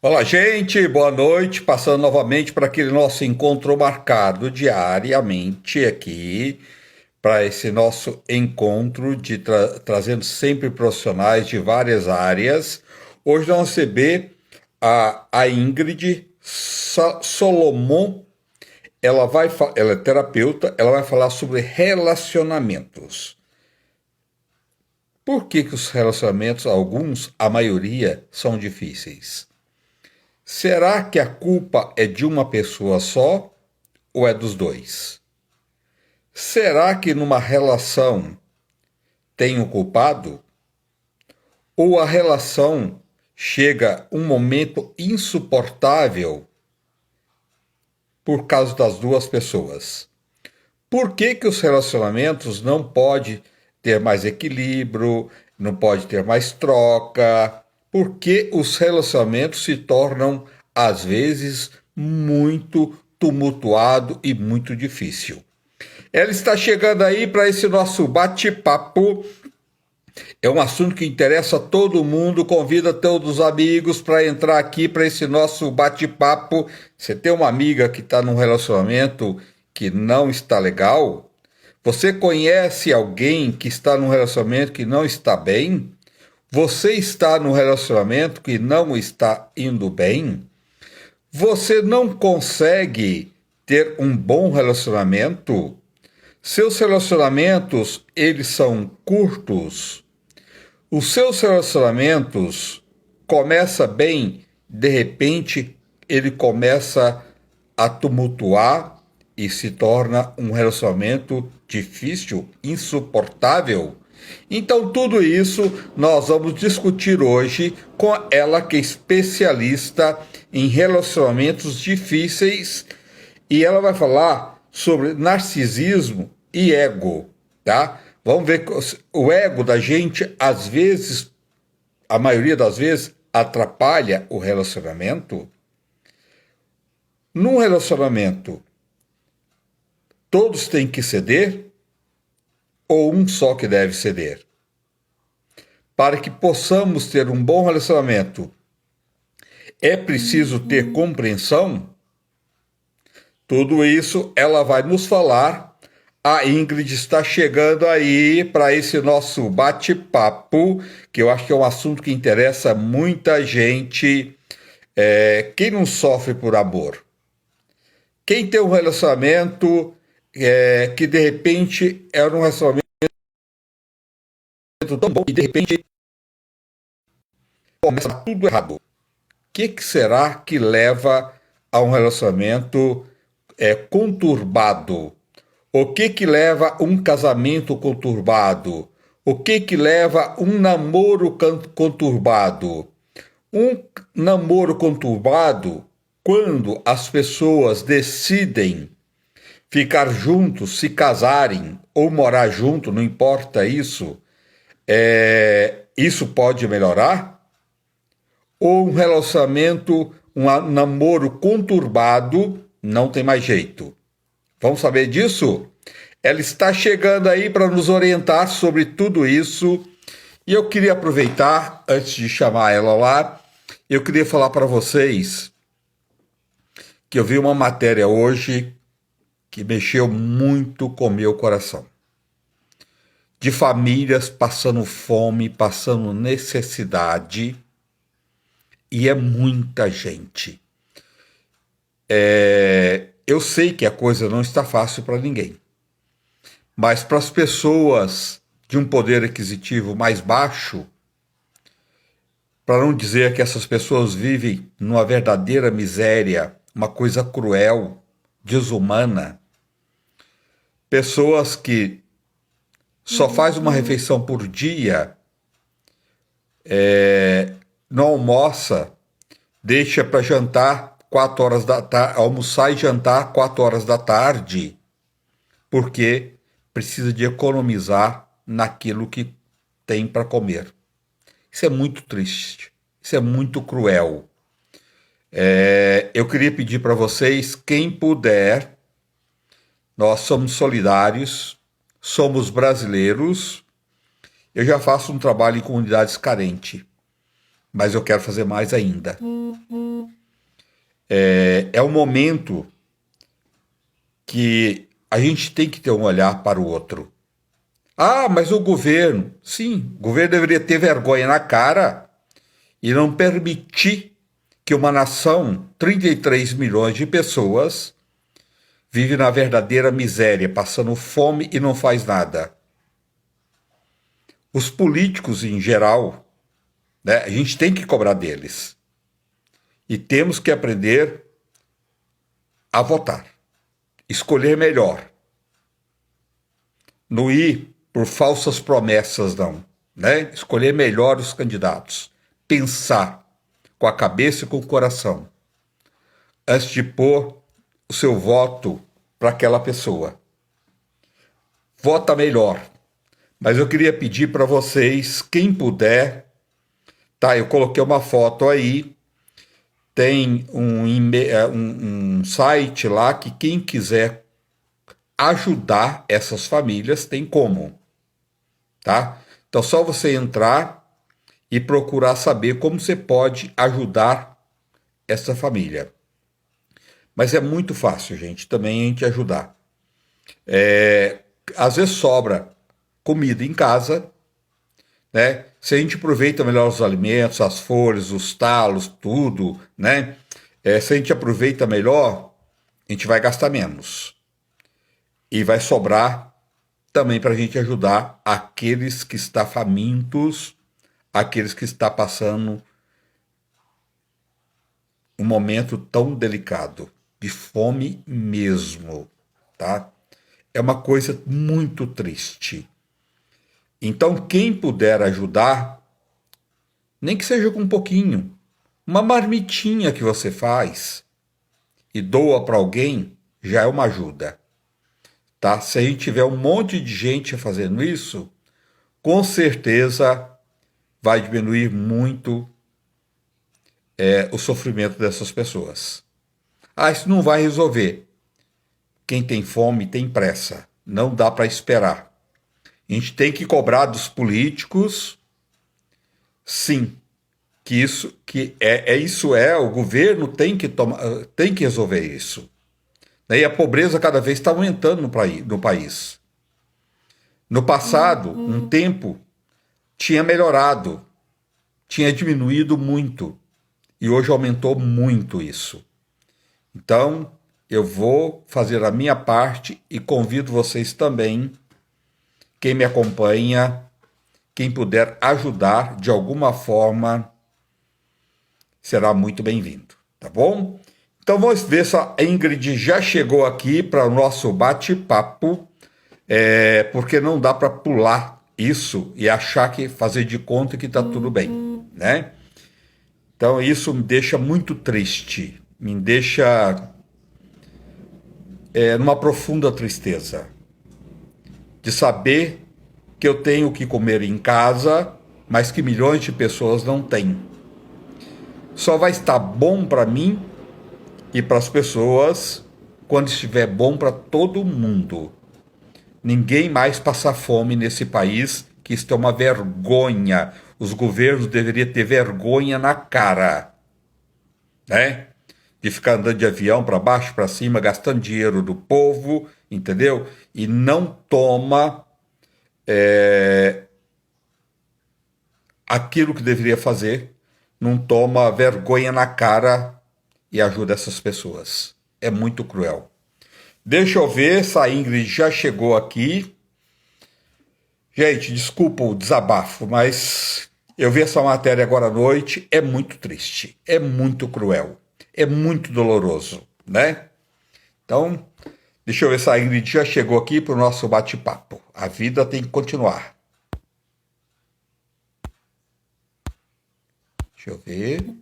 Olá, gente, boa noite. Passando novamente para aquele nosso encontro marcado diariamente aqui, para esse nosso encontro de trazendo sempre profissionais de várias áreas. Hoje nós vamos receber a Ingrid Solomon. Ela é terapeuta, ela vai falar sobre relacionamentos. Por que os relacionamentos, alguns, a maioria, são difíceis? Será que a culpa é de uma pessoa só ou é dos dois? Será que numa relação tem um culpado? Ou a relação chega um momento insuportável por causa das duas pessoas? Por que os relacionamentos não podem ter mais equilíbrio, não pode ter mais troca? Por que os relacionamentos se tornam, às vezes, muito tumultuado e muito difícil? Ela está chegando aí para esse nosso bate-papo. É um assunto que interessa a todo mundo. Convida todos os amigos para entrar aqui para esse nosso bate-papo. Você tem uma amiga que está num relacionamento que não está legal? Você conhece alguém que está num relacionamento que não está bem? Você está num relacionamento que não está indo bem? Você não consegue ter um bom relacionamento? Seus relacionamentos, eles são curtos? Os seus relacionamentos começa bem, de repente ele começa a tumultuar e se torna um relacionamento difícil, insuportável? Então tudo isso nós vamos discutir hoje com ela que é especialista em relacionamentos difíceis e ela vai falar sobre narcisismo e ego, tá? Vamos ver que o ego da gente, às vezes, a maioria das vezes, atrapalha o relacionamento. Num relacionamento, todos têm que ceder ou um só que deve ceder? Para que possamos ter um bom relacionamento, é preciso ter compreensão? Tudo isso ela vai nos falar. A Ingrid está chegando aí para esse nosso bate-papo, que eu acho que é um assunto que interessa muita gente. Quem não sofre por amor? Quem tem um relacionamento que de repente era um relacionamento tão bom e de repente começa tudo errado. O que será que leva a um relacionamento conturbado? O que leva um casamento conturbado? O que leva um namoro conturbado? Um namoro conturbado, quando as pessoas decidem ficar juntos, se casarem ou morar junto, não importa isso, isso pode melhorar? Ou um relacionamento, um namoro conturbado, não tem mais jeito? Vamos saber disso? Ela está chegando aí para nos orientar sobre tudo isso. E eu queria aproveitar, antes de chamar ela lá, eu queria falar para vocês que eu vi uma matéria hoje que mexeu muito com meu coração. De famílias passando fome, passando necessidade, e é muita gente. Eu sei que a coisa não está fácil para ninguém, mas para as pessoas de um poder aquisitivo mais baixo, para não dizer que essas pessoas vivem numa verdadeira miséria, uma coisa cruel, desumana, pessoas que só faz uma refeição por dia, não almoça, deixa para jantar 4 horas da tarde, almoçar e jantar 4 horas da tarde, porque precisa de economizar naquilo que tem para comer. Isso é muito triste, isso é muito cruel. Eu queria pedir para vocês, quem puder, nós somos solidários, somos brasileiros. Eu já faço um trabalho em comunidades carentes. mas eu quero fazer mais ainda. É um momento que a gente tem que ter um olhar para o outro. Ah, mas o governo. Sim, o governo deveria ter vergonha na cara e não permitir que uma nação, 33 milhões de pessoas, vive na verdadeira miséria, passando fome e não faz nada. Os políticos em geral, né, a gente tem que cobrar deles. E temos que aprender a votar, escolher melhor. Não ir por falsas promessas, não. Né? Escolher melhor os candidatos. Pensar com a cabeça e com o coração, antes de pôr o seu voto para aquela pessoa. Vota melhor. Mas eu queria pedir para vocês, quem puder, tá? Eu coloquei uma foto aí, tem um site lá que quem quiser ajudar essas famílias tem como, tá? Então só você entrar e procurar saber como você pode ajudar essa família. Mas é muito fácil, gente, também a gente ajudar. Às vezes sobra comida em casa, né? Se a gente aproveita melhor os alimentos, as folhas, os talos, tudo, né? Se a gente aproveita melhor, a gente vai gastar menos. E vai sobrar também para a gente ajudar aqueles que estão famintos, aqueles que estão passando um momento tão delicado, de fome mesmo, tá? É uma coisa muito triste. Então, quem puder ajudar, nem que seja com um pouquinho, uma marmitinha que você faz e doa para alguém, já é uma ajuda, tá? Se a gente tiver um monte de gente fazendo isso, com certeza vai diminuir muito o sofrimento dessas pessoas. Ah, isso não vai resolver. Quem tem fome tem pressa, não dá para esperar. A gente tem que cobrar dos políticos, sim, o governo tem que resolver isso. E a pobreza cada vez está aumentando no país. No passado, um tempo, tinha melhorado, tinha diminuído muito, e hoje aumentou muito isso. Então, eu vou fazer a minha parte e convido vocês também, quem me acompanha, quem puder ajudar de alguma forma, será muito bem-vindo, tá bom? Então vamos ver se a Ingrid já chegou aqui para o nosso bate-papo, porque não dá para pular isso e achar que fazer de conta que está tudo bem, né? Então isso me deixa muito triste, me deixa numa profunda tristeza de saber que eu tenho o que comer em casa, mas que milhões de pessoas não têm. Só vai estar bom para mim e para as pessoas quando estiver bom para todo mundo. Ninguém mais passa fome nesse país, que isso é uma vergonha. Os governos deveriam ter vergonha na cara, né? De ficar andando de avião para baixo, para cima, gastando dinheiro do povo, entendeu? E não toma aquilo que deveria fazer, não toma vergonha na cara e ajuda essas pessoas. É muito cruel. Deixa eu ver se a Ingrid já chegou aqui. Gente, desculpa o desabafo, mas eu vi essa matéria agora à noite, é muito triste, é muito cruel, é muito doloroso, né? Então, deixa eu ver se a Ingrid já chegou aqui para o nosso bate-papo. A vida tem que continuar. Deixa eu ver.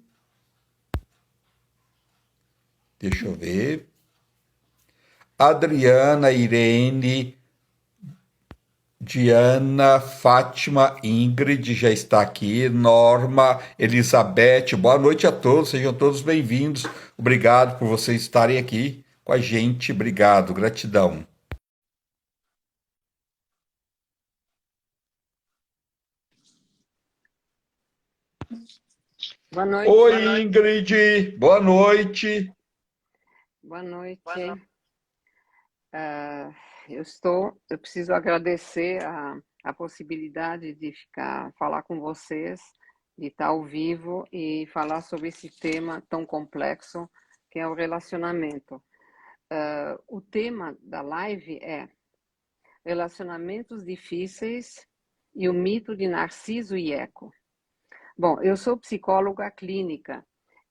Deixa eu ver. Adriana, Irene, Diana, Fátima, Ingrid já está aqui, Norma, Elizabeth, boa noite a todos, sejam todos bem-vindos. Obrigado por vocês estarem aqui com a gente, obrigado, gratidão. Boa noite. Oi, Ingrid, boa noite. Boa noite. Ah, eu preciso agradecer a possibilidade de falar com vocês, de estar ao vivo e falar sobre esse tema tão complexo que é o relacionamento. O tema da live é relacionamentos difíceis e o mito de Narciso e Eco. Bom, eu sou psicóloga clínica.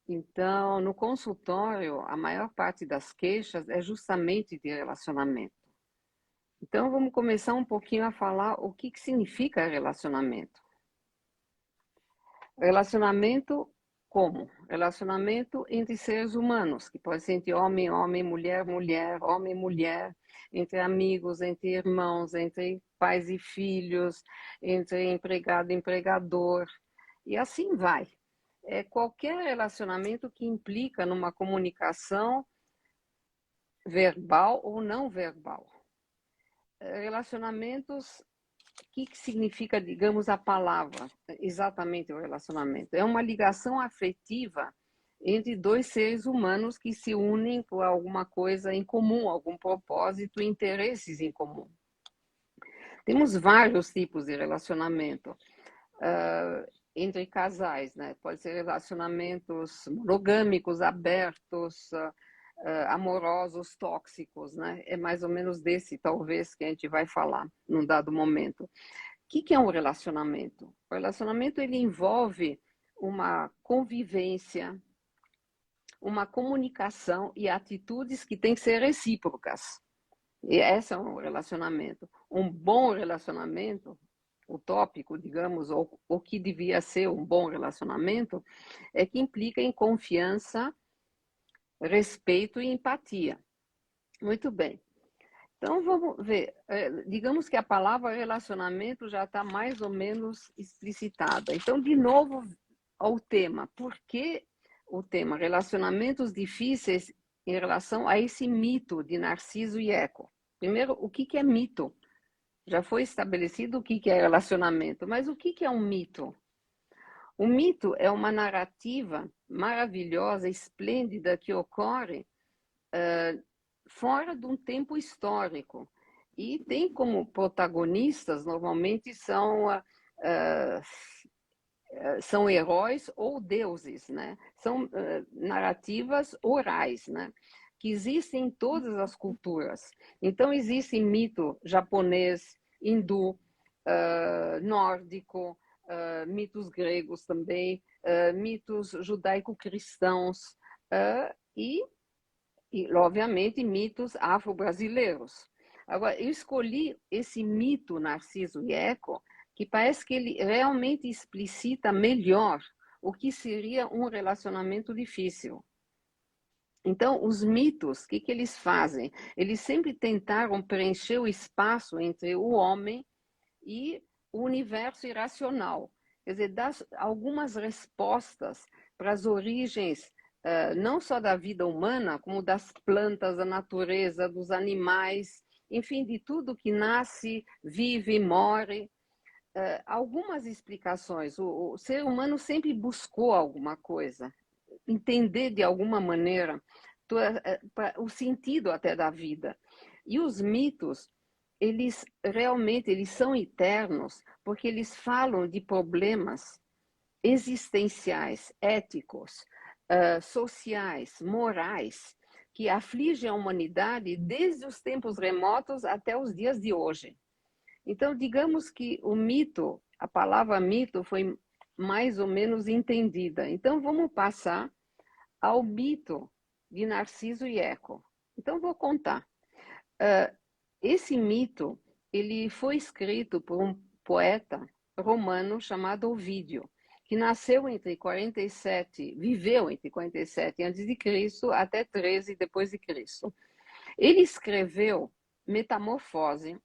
Então, no consultório, a maior parte das queixas é justamente de relacionamento. Então, vamos começar um pouquinho a falar o que significa relacionamento. Relacionamento como? Relacionamento entre seres humanos, que pode ser entre homem, homem, mulher, mulher, homem, mulher, entre amigos, entre irmãos, entre pais e filhos, entre empregado e empregador, e assim vai. É qualquer relacionamento que implica numa comunicação verbal ou não verbal. Relacionamentos, o que significa, digamos, a palavra, exatamente o relacionamento? É uma ligação afetiva entre dois seres humanos que se unem por alguma coisa em comum, algum propósito, interesses em comum. Temos vários tipos de relacionamento. Entre casais, né? Pode ser relacionamentos monogâmicos, abertos, amorosos, tóxicos, né? É mais ou menos desse, talvez, que a gente vai falar num dado momento. O que é um relacionamento? O relacionamento, ele envolve uma convivência, uma comunicação e atitudes que têm que ser recíprocas. E esse é um relacionamento. Um bom relacionamento, utópico, digamos, ou o que devia ser um bom relacionamento, é que implica em confiança, respeito e empatia. Muito bem. Então, vamos ver. Digamos que a palavra relacionamento já está mais ou menos explicitada. Então, de novo, ao tema. Por que o tema relacionamentos difíceis em relação a esse mito de Narciso e Eco? Primeiro, o que é mito? Já foi estabelecido o que é relacionamento, mas o que é um mito? O mito é uma narrativa maravilhosa, esplêndida, que ocorre fora de um tempo histórico. E tem como protagonistas, normalmente, são heróis ou deuses, né? São narrativas orais, né? Que existem em todas as culturas. Então, existe mito japonês, hindu, nórdico, mitos gregos também, mitos judaico-cristãos e, obviamente, mitos afro-brasileiros. Agora, eu escolhi esse mito Narciso e Eco, que parece que ele realmente explicita melhor o que seria um relacionamento difícil. Então, os mitos, o que eles fazem? Eles sempre tentaram preencher o espaço entre o homem e o universo irracional. Quer dizer, dar algumas respostas para as origens, não só da vida humana, como das plantas, da natureza, dos animais, enfim, de tudo que nasce, vive, morre. Algumas explicações. O ser humano sempre buscou alguma coisa, entender de alguma maneira o sentido até da vida. E os mitos, eles realmente eles são eternos porque eles falam de problemas existenciais, éticos, sociais, morais, que afligem a humanidade desde os tempos remotos até os dias de hoje. Então, digamos que o mito, a palavra mito foi mais ou menos entendida. Então, vamos passar ao mito de Narciso e Eco. Então, vou contar. Esse mito ele foi escrito por um poeta romano chamado Ovídio, que nasceu entre 47, viveu entre 47 a.C. até 13 depois de Cristo. Ele escreveu Metamorfose,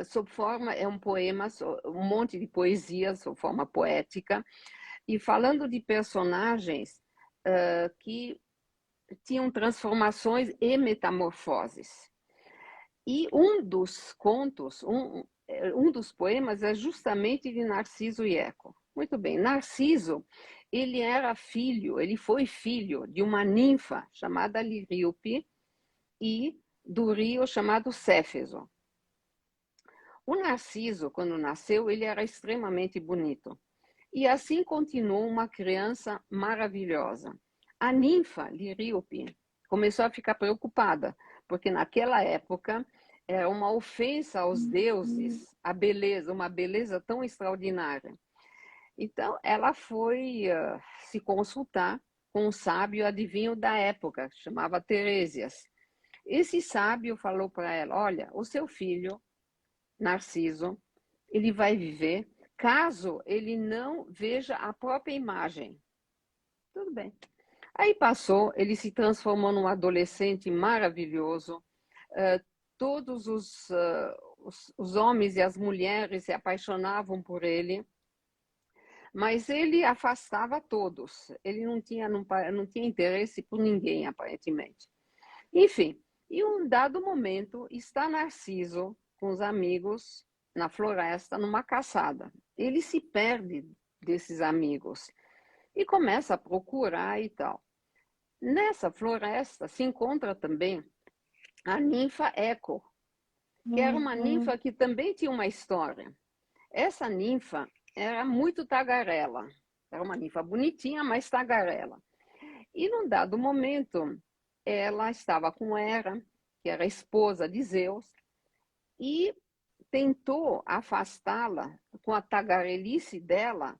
sob forma, é um poema, um monte de poesia, sob forma poética, e falando de personagens que tinham transformações e metamorfoses. E um dos contos, um dos poemas é justamente de Narciso e Eco. Muito bem. Narciso, ele foi filho de uma ninfa chamada Liríope e do rio chamado Céfeso. O Narciso, quando nasceu, ele era extremamente bonito. E assim continuou uma criança maravilhosa. A ninfa Liríope começou a ficar preocupada, porque naquela época era uma ofensa aos deuses, a beleza, uma beleza tão extraordinária. Então, ela foi se consultar com um sábio adivinho da época, que chamava Teresias. Esse sábio falou para ela: olha, o seu filho, Narciso, ele vai viver caso ele não veja a própria imagem. Tudo bem. Aí passou, ele se transformou num adolescente maravilhoso. Todos os homens e as mulheres se apaixonavam por ele, mas ele afastava todos. Ele não tinha interesse por ninguém, aparentemente. Enfim, em um dado momento, está Narciso com os amigos na floresta, numa caçada. Ele se perde desses amigos e começa a procurar e tal. Nessa floresta se encontra também a ninfa Eco, que era uma ninfa que também tinha uma história. Essa ninfa era muito tagarela. Era uma ninfa bonitinha, mas tagarela. E num dado momento, ela estava com Hera, que era a esposa de Zeus, e tentou afastá-la com a tagarelice dela,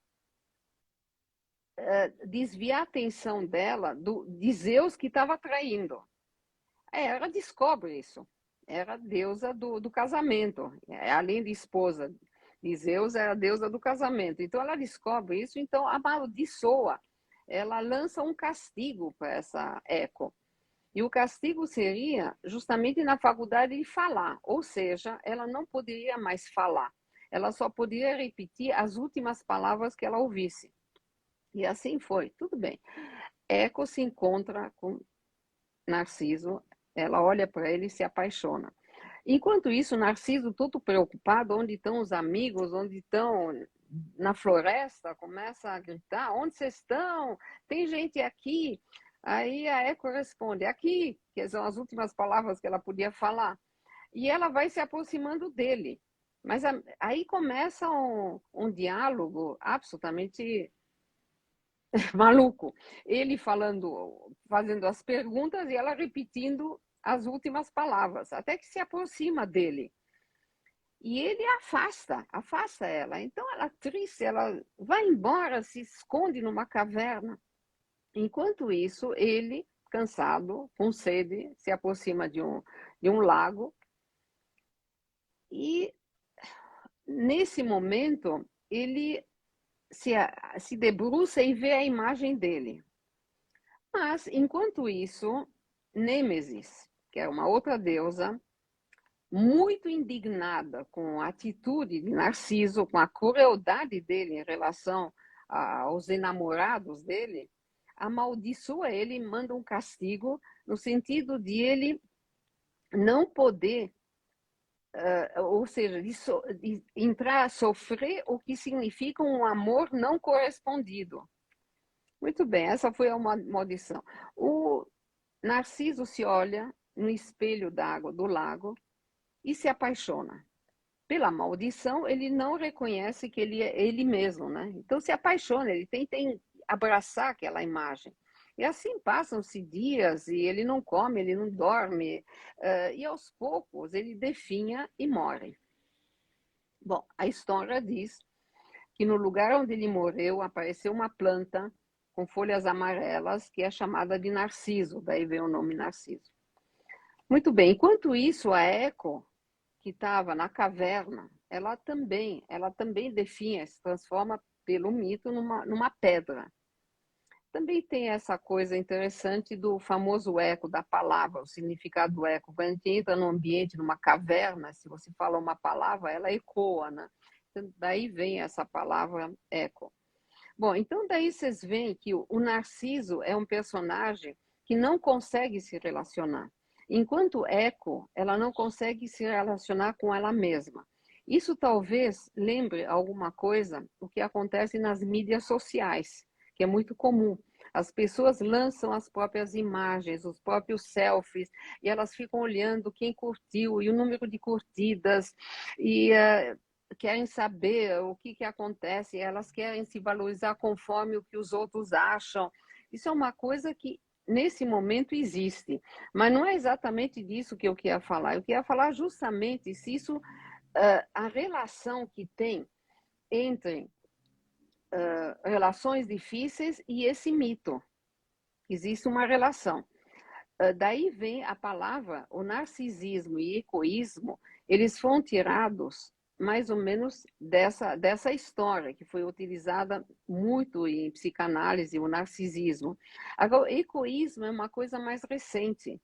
desviar a atenção dela de Zeus que estava traindo. Hera descobre isso. Era a deusa do casamento. Além de esposa de Zeus, era a deusa do casamento. Então ela descobre isso, então amaldiçoa. Ela lança um castigo para essa Eco. E o castigo seria justamente na faculdade de falar, ou seja, ela não poderia mais falar. Ela só poderia repetir as últimas palavras que ela ouvisse. E assim foi, tudo bem. Eco se encontra com Narciso, ela olha para ele e se apaixona. Enquanto isso, Narciso, todo preocupado, onde estão os amigos, onde estão na floresta, começa a gritar: onde vocês estão? Tem gente aqui. Aí a Eco responde: aqui, que são as últimas palavras que ela podia falar. E ela vai se aproximando dele. Mas aí começa um diálogo absolutamente maluco. Ele falando, fazendo as perguntas e ela repetindo as últimas palavras, até que se aproxima dele. E ele afasta ela. Então ela, triste, ela vai embora, se esconde numa caverna. Enquanto isso, ele, cansado, com sede, se aproxima de um lago. E nesse momento, ele se debruça e vê a imagem dele. Mas, enquanto isso, Nêmesis, que é uma outra deusa, muito indignada com a atitude de Narciso, com a crueldade dele em relação aos enamorados dele, amaldiçoa ele e manda um castigo no sentido de ele não poder, ou seja, de entrar a sofrer o que significa um amor não correspondido. Muito bem, essa foi uma maldição. O Narciso se olha no espelho d'água do lago e se apaixona. Pela maldição, ele não reconhece que ele é ele mesmo, né? Então se apaixona, ele tenta abraçar aquela imagem. E assim passam-se dias e ele não come, ele não dorme, e aos poucos ele definha e morre. Bom, a história diz que no lugar onde ele morreu apareceu uma planta com folhas amarelas que é chamada de narciso, daí vem o nome Narciso. Muito bem, enquanto isso, a Eco, que estava na caverna, ela também definha, se transforma pelo mito numa pedra. Também tem essa coisa interessante do famoso eco da palavra, o significado do eco. Quando a gente entra num ambiente, numa caverna, se você fala uma palavra, ela ecoa, né? Então, daí vem essa palavra eco. Bom, então daí vocês veem que o Narciso é um personagem que não consegue se relacionar. Enquanto Eco, ela não consegue se relacionar com ela mesma. Isso talvez lembre alguma coisa o que acontece nas mídias sociais, que é muito comum. As pessoas lançam as próprias imagens, os próprios selfies, e elas ficam olhando quem curtiu e o número de curtidas, e querem saber o que acontece, elas querem se valorizar conforme o que os outros acham. Isso é uma coisa que, nesse momento, existe. Mas não é exatamente disso que eu queria falar. Eu queria falar justamente se isso, a relação que tem entre relações difíceis e esse mito. Existe uma relação. Daí vem a palavra, o narcisismo e egoísmo, eles foram tirados mais ou menos dessa história, que foi utilizada muito em psicanálise, o narcisismo. Agora, o egoísmo é uma coisa mais recente.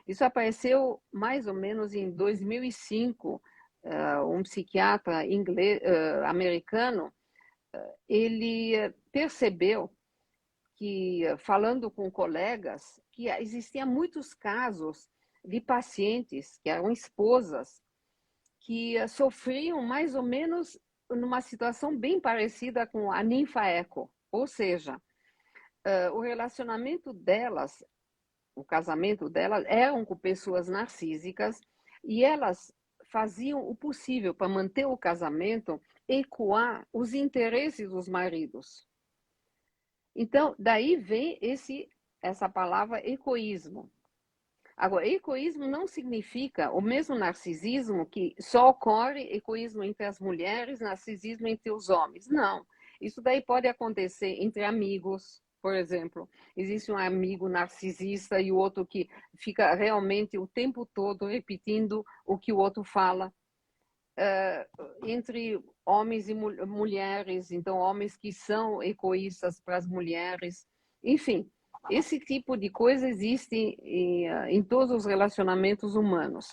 Isso apareceu mais ou menos em 2005. Um psiquiatra inglês, americano, ele percebeu que, falando com colegas, que existiam muitos casos de pacientes que eram esposas que sofriam mais ou menos numa situação bem parecida com a ninfa eco, ou seja, o relacionamento delas, o casamento delas eram com pessoas narcísicas e elas faziam o possível para manter o casamento ecoar os interesses dos maridos. Então, daí vem essa palavra egoísmo. Agora, egoísmo não significa o mesmo narcisismo que só ocorre egoísmo entre as mulheres, narcisismo entre os homens. Não. Isso daí pode acontecer entre amigos, por exemplo. Existe um amigo narcisista e o outro que fica realmente o tempo todo repetindo o que o outro fala. Entre homens e mulheres, então homens que são egoístas para as mulheres, enfim, esse tipo de coisa existe em todos os relacionamentos humanos.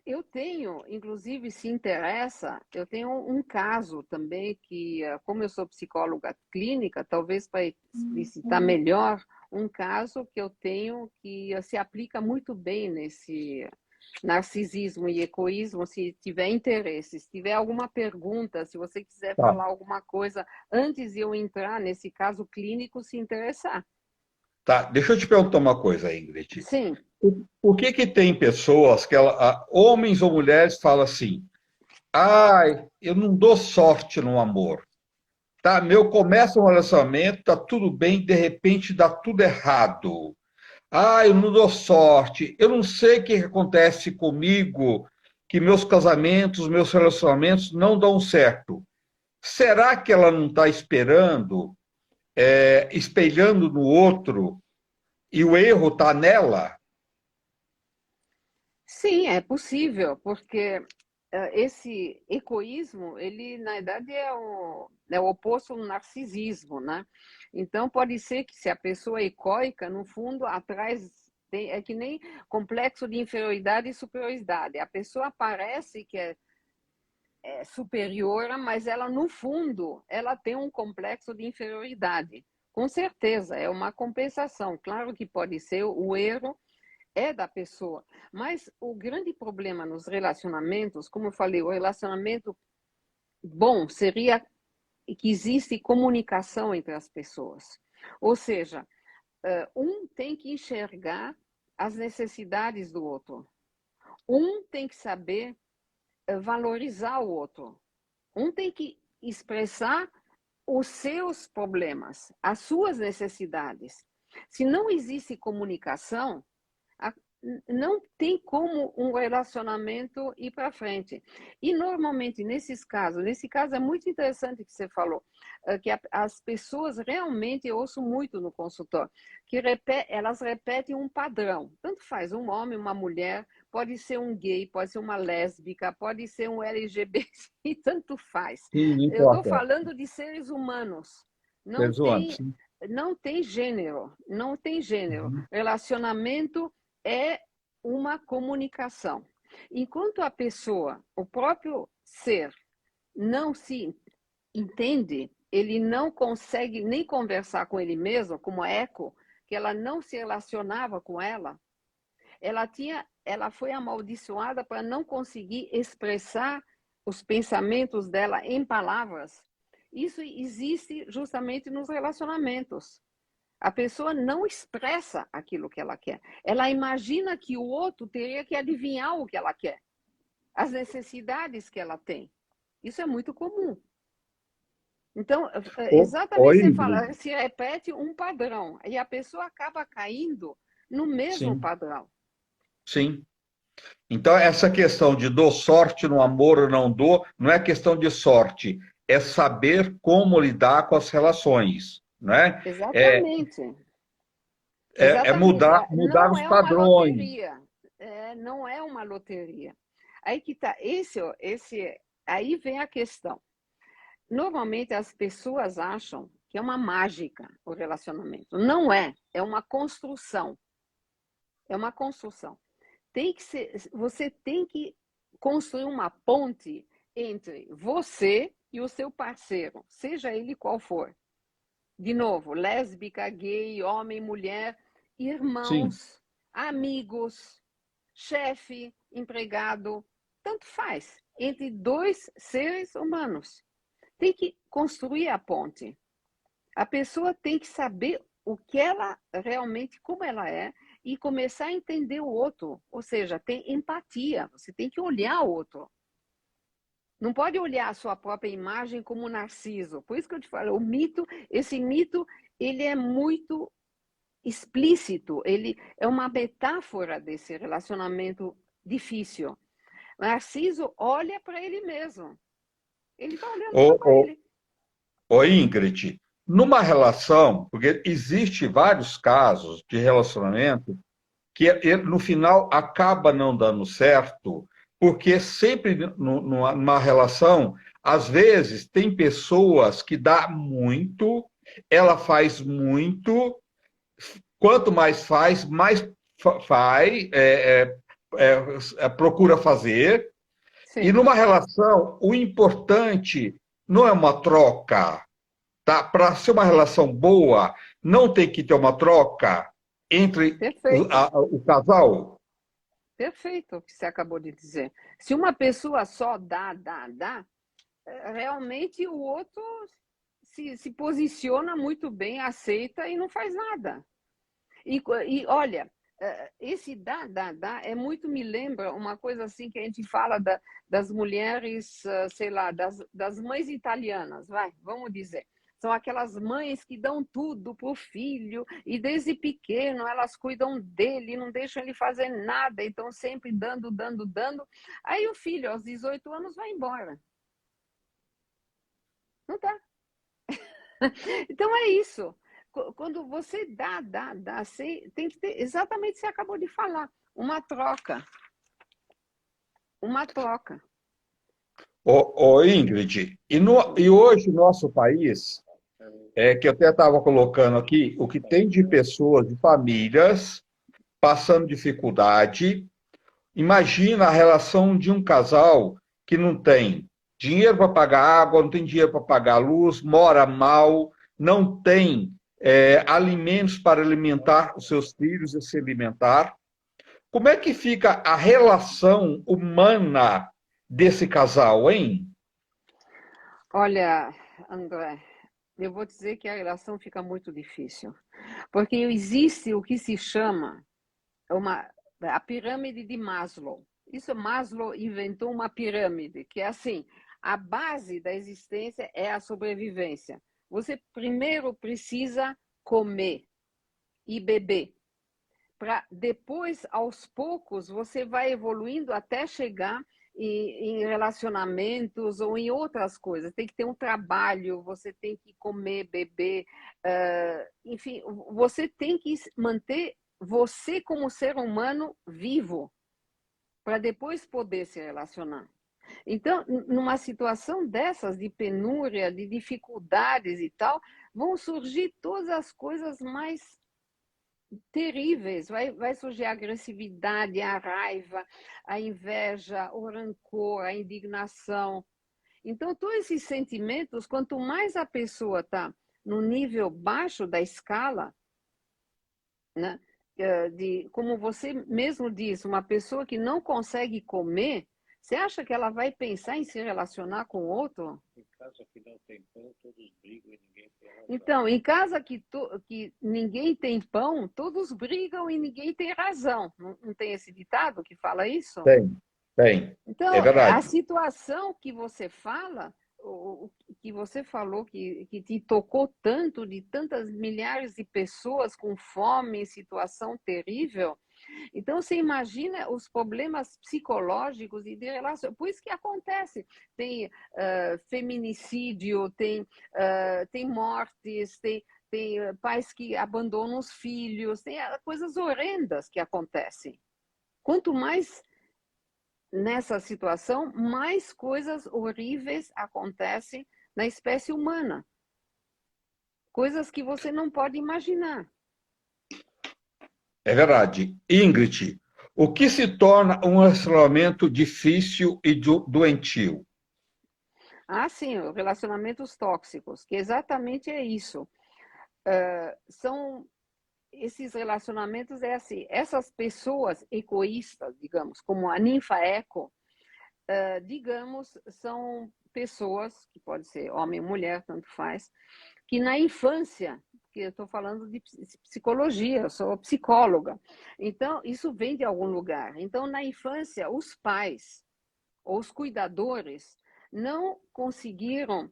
Eu tenho, inclusive, se interessa, eu tenho um caso também que, como eu sou psicóloga clínica, talvez para explicitar melhor, um caso que eu tenho que se aplica muito bem nesse narcisismo e egoísmo, se tiver interesse, se tiver alguma pergunta, se você quiser Tá, falar alguma coisa antes de eu entrar nesse caso clínico, se interessar. tá. Deixa eu te perguntar uma coisa, Ingrid. Sim, Por que que tem pessoas homens ou mulheres, falam assim: ai, eu não dou sorte no amor. Tá, meu começa um relacionamento, tá tudo bem, de repente dá tudo errado. Ah, eu não dou sorte. Eu não sei o que acontece comigo, que meus casamentos, meus relacionamentos não dão certo. Será que ela não está esperando, espelhando no outro, e o erro está nela? sim, é possível, porque esse egoísmo, ele na verdade é o oposto do narcisismo, né? Então pode ser que se a pessoa é egóica, no fundo, atrás é que nem complexo de inferioridade e superioridade. A pessoa parece que é superior, mas ela no fundo ela tem um complexo de inferioridade. Com certeza, é uma compensação. Claro que pode ser o erro é da pessoa. Mas o grande problema nos relacionamentos, como eu falei, o relacionamento bom seria que existe comunicação entre as pessoas. Ou seja, um tem que enxergar as necessidades do outro. Um tem que saber valorizar o outro. Um tem que expressar os seus problemas, as suas necessidades. Se não existe comunicação, não tem como um relacionamento ir para frente. E normalmente nesse caso é muito interessante que você falou, que as pessoas realmente, eu ouço muito no consultório, que elas repetem um padrão. Tanto faz um homem, uma mulher, pode ser um gay, pode ser uma lésbica, pode ser um LGBT, e tanto faz. Sim, não Eu estou importa. falando de seres humanos. Não Perdoando, tem, sim. não tem gênero, não tem gênero. Uhum. Relacionamento é uma comunicação. Enquanto a pessoa, o próprio ser, não se entende, ele não consegue nem conversar com ele mesmo, como a Eco, que ela não se relacionava com ela tinha ela foi amaldiçoada para não conseguir expressar os pensamentos dela em palavras. Isso existe justamente nos relacionamentos. A pessoa não expressa aquilo que ela quer. Ela imagina que o outro teria que adivinhar o que ela quer, as necessidades que ela tem. Isso é muito comum. Então, Ô, exatamente você Ingrid, fala, se repete um padrão, e a pessoa acaba caindo no mesmo sim, padrão. sim. Então, essa questão de dou sorte no amor ou não dou, não é questão de sorte, é saber como lidar com as relações, né? É, Exatamente. é Exatamente. mudar Não os é uma padrões. loteria. Não é uma loteria. Aí que tá. Aí vem a questão. Normalmente as pessoas acham que é uma mágica o relacionamento. Não é. É uma construção. É uma construção. Você tem que construir uma ponte entre você e o seu parceiro, seja ele qual for. De novo, lésbica, gay, homem, mulher, Sim. irmãos, amigos, chefe, empregado, tanto faz, entre dois seres humanos. Tem que construir a ponte. A pessoa tem que saber o que ela realmente, como ela é, e começar a entender o outro. Ou seja, tem empatia, você tem que olhar o outro. Não pode olhar a sua própria imagem como narciso. Por isso que eu te falo, esse mito, ele é muito explícito, ele é uma metáfora desse relacionamento difícil. Narciso olha para ele mesmo. Ele está olhando só para Ô, ele. ô Ingrid, numa relação, porque existe vários casos de relacionamento que no final acaba não dando certo, porque sempre numa relação, às vezes tem pessoas que dá muito, ela faz muito, quanto mais faz, procura fazer, e Sim, numa relação, o importante não é uma troca, tá? Para ser uma relação boa, não tem que ter uma troca entre perfeito. o casal. Perfeito o que você acabou de dizer. Se uma pessoa só dá, realmente o outro se posiciona muito bem, aceita e não faz nada. E olha, esse dá, muito me lembra uma coisa assim que a gente fala das mulheres, sei lá, das mães italianas, vamos dizer. São aquelas mães que dão tudo para o filho e desde pequeno elas cuidam dele, não deixam ele fazer nada, então sempre dando, dando, dando. Aí o filho, aos 18 anos, vai embora. Não dá. Então é isso. Quando você dá, tem que ter exatamente o que você acabou de falar, uma troca, uma troca. Ô Ingrid, e hoje o nosso país, que eu até estava colocando aqui, o que tem de pessoas, de famílias, passando dificuldade. Imagina a relação de um casal que não tem dinheiro para pagar água, não tem dinheiro para pagar luz, mora mal, não tem alimentos para alimentar os seus filhos e se alimentar. Como é que fica a relação humana desse casal, hein? Olha, André, eu vou dizer que a relação fica muito difícil, porque existe o que se chama a pirâmide de Maslow. Isso Maslow inventou uma pirâmide que é assim: a base da existência é a sobrevivência. Você primeiro precisa comer e beber, para depois, aos poucos, você vai evoluindo até chegar em relacionamentos ou em outras coisas. Tem que ter um trabalho, você tem que comer, beber, enfim, você tem que manter você como ser humano vivo para depois poder se relacionar. Então, numa situação dessas de penúria, de dificuldades e tal, vão surgir todas as coisas mais terríveis. Vai surgir a agressividade, a raiva, a inveja, o rancor, a indignação. Então, todos esses sentimentos, quanto mais a pessoa está no nível baixo da escala, né, como você mesmo disse, uma pessoa que não consegue comer, você acha que ela vai pensar em se relacionar com outro? Em casa que não tem pão, todos brigam e ninguém tem razão. Então, em casa que ninguém tem pão, todos brigam e ninguém tem razão. Não tem esse ditado que fala isso? Tem, tem. É Então, a verdade. situação que você fala, o que você falou que te tocou tanto, de tantas milhares de pessoas com fome, em situação terrível, então você imagina os problemas psicológicos e de relação. Por isso que acontece. Tem feminicídio, tem mortes, tem pais que abandonam os filhos, tem coisas horrendas que acontecem. Quanto mais nessa situação, mais coisas horríveis acontecem na espécie humana. Coisas que você não pode imaginar. É verdade. Ingrid, o que se torna um relacionamento difícil e doentio? Ah, sim, relacionamentos tóxicos, que exatamente é isso. São esses relacionamentos, é assim, essas pessoas egoístas, digamos, como a ninfa eco, digamos, são pessoas, que pode ser homem ou mulher, tanto faz, que na infância, que eu estou falando de psicologia, eu sou psicóloga, então isso vem de algum lugar. Então, na infância, os pais ou os cuidadores não conseguiram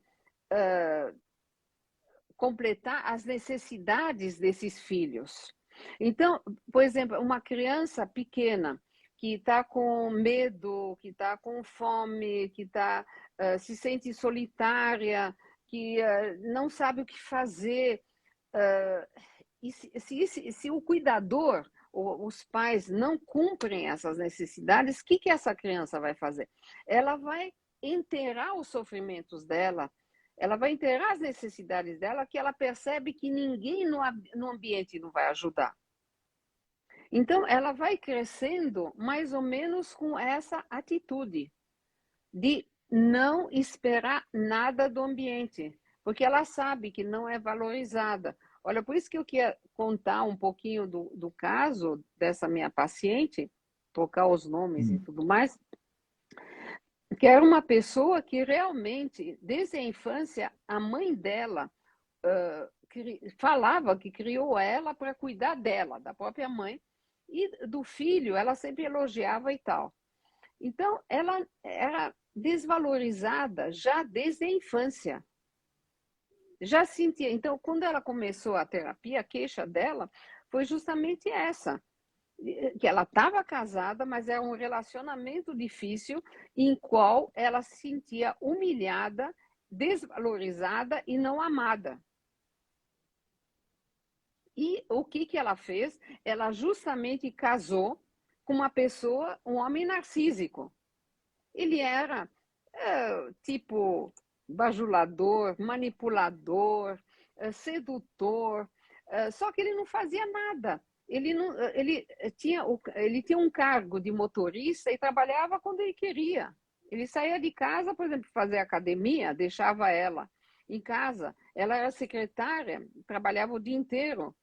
completar as necessidades desses filhos. Então, por exemplo, uma criança pequena que está com medo, que está com fome, que se sente solitária, que não sabe o que fazer, e se o cuidador, os pais não cumprem essas necessidades, o que essa criança vai fazer? Ela vai enterrar os sofrimentos dela, ela vai enterrar as necessidades dela, que ela percebe que ninguém no ambiente não vai ajudar. Então, ela vai crescendo mais ou menos com essa atitude de não esperar nada do ambiente, porque ela sabe que não é valorizada. Olha, por isso que eu queria contar um pouquinho do caso dessa minha paciente, trocar os nomes e tudo mais, que era uma pessoa que realmente, desde a infância, a mãe dela falava que criou ela para cuidar dela, da própria mãe, e do filho ela sempre elogiava e tal. Então, ela era desvalorizada já desde a infância. Já sentia. Então, quando ela começou a terapia, a queixa dela foi justamente essa, que ela estava casada, mas era um relacionamento difícil em qual ela se sentia humilhada, desvalorizada e não amada. E o que ela fez? Ela justamente casou com uma pessoa, um homem narcísico. Ele era tipo bajulador, manipulador, sedutor, só que ele não fazia nada. Ele tinha um cargo de motorista e trabalhava quando ele queria. Ele saía de casa, por exemplo, fazer academia, deixava ela em casa. Ela era secretária, trabalhava o dia inteiro.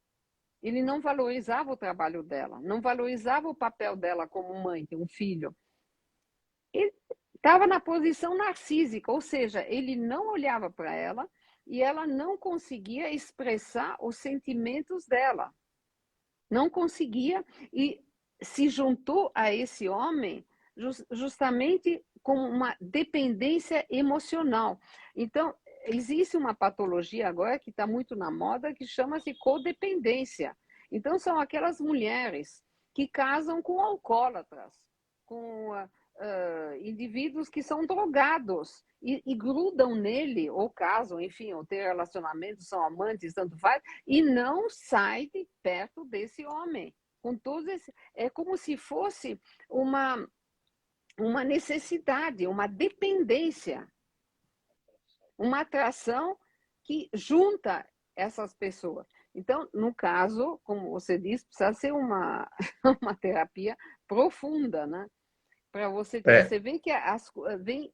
Ele não valorizava o trabalho dela, não valorizava o papel dela como mãe, de um filho. Ele estava na posição narcísica, ou seja, ele não olhava para ela e ela não conseguia expressar os sentimentos dela. Não conseguia e se juntou a esse homem justamente com uma dependência emocional. Então, existe uma patologia agora que está muito na moda que chama-se codependência. Então, são aquelas mulheres que casam com alcoólatras, com indivíduos que são drogados e grudam nele, ou casam, enfim, ou ter relacionamentos, são amantes, tanto faz, e não sai de perto desse homem. Com todos esse, é como se fosse uma necessidade, uma dependência, uma atração que junta essas pessoas. Então, no caso, como você disse, precisa ser uma, uma terapia profunda, né? Para É, você vê que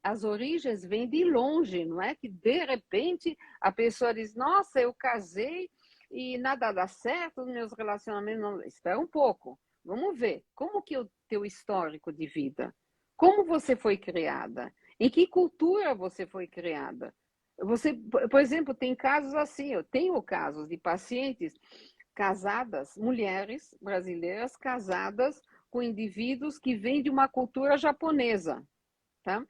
as origens vêm de longe, não é? Que de repente a pessoa diz: Nossa, eu casei e nada dá certo, os meus relacionamentos não... Espera um pouco, vamos ver, como que é o teu histórico de vida? Como você foi criada? Em que cultura você foi criada? Você, por exemplo, tem casos assim, eu tenho casos de pacientes casadas, mulheres brasileiras casadas com indivíduos que vêm de uma cultura japonesa, tá?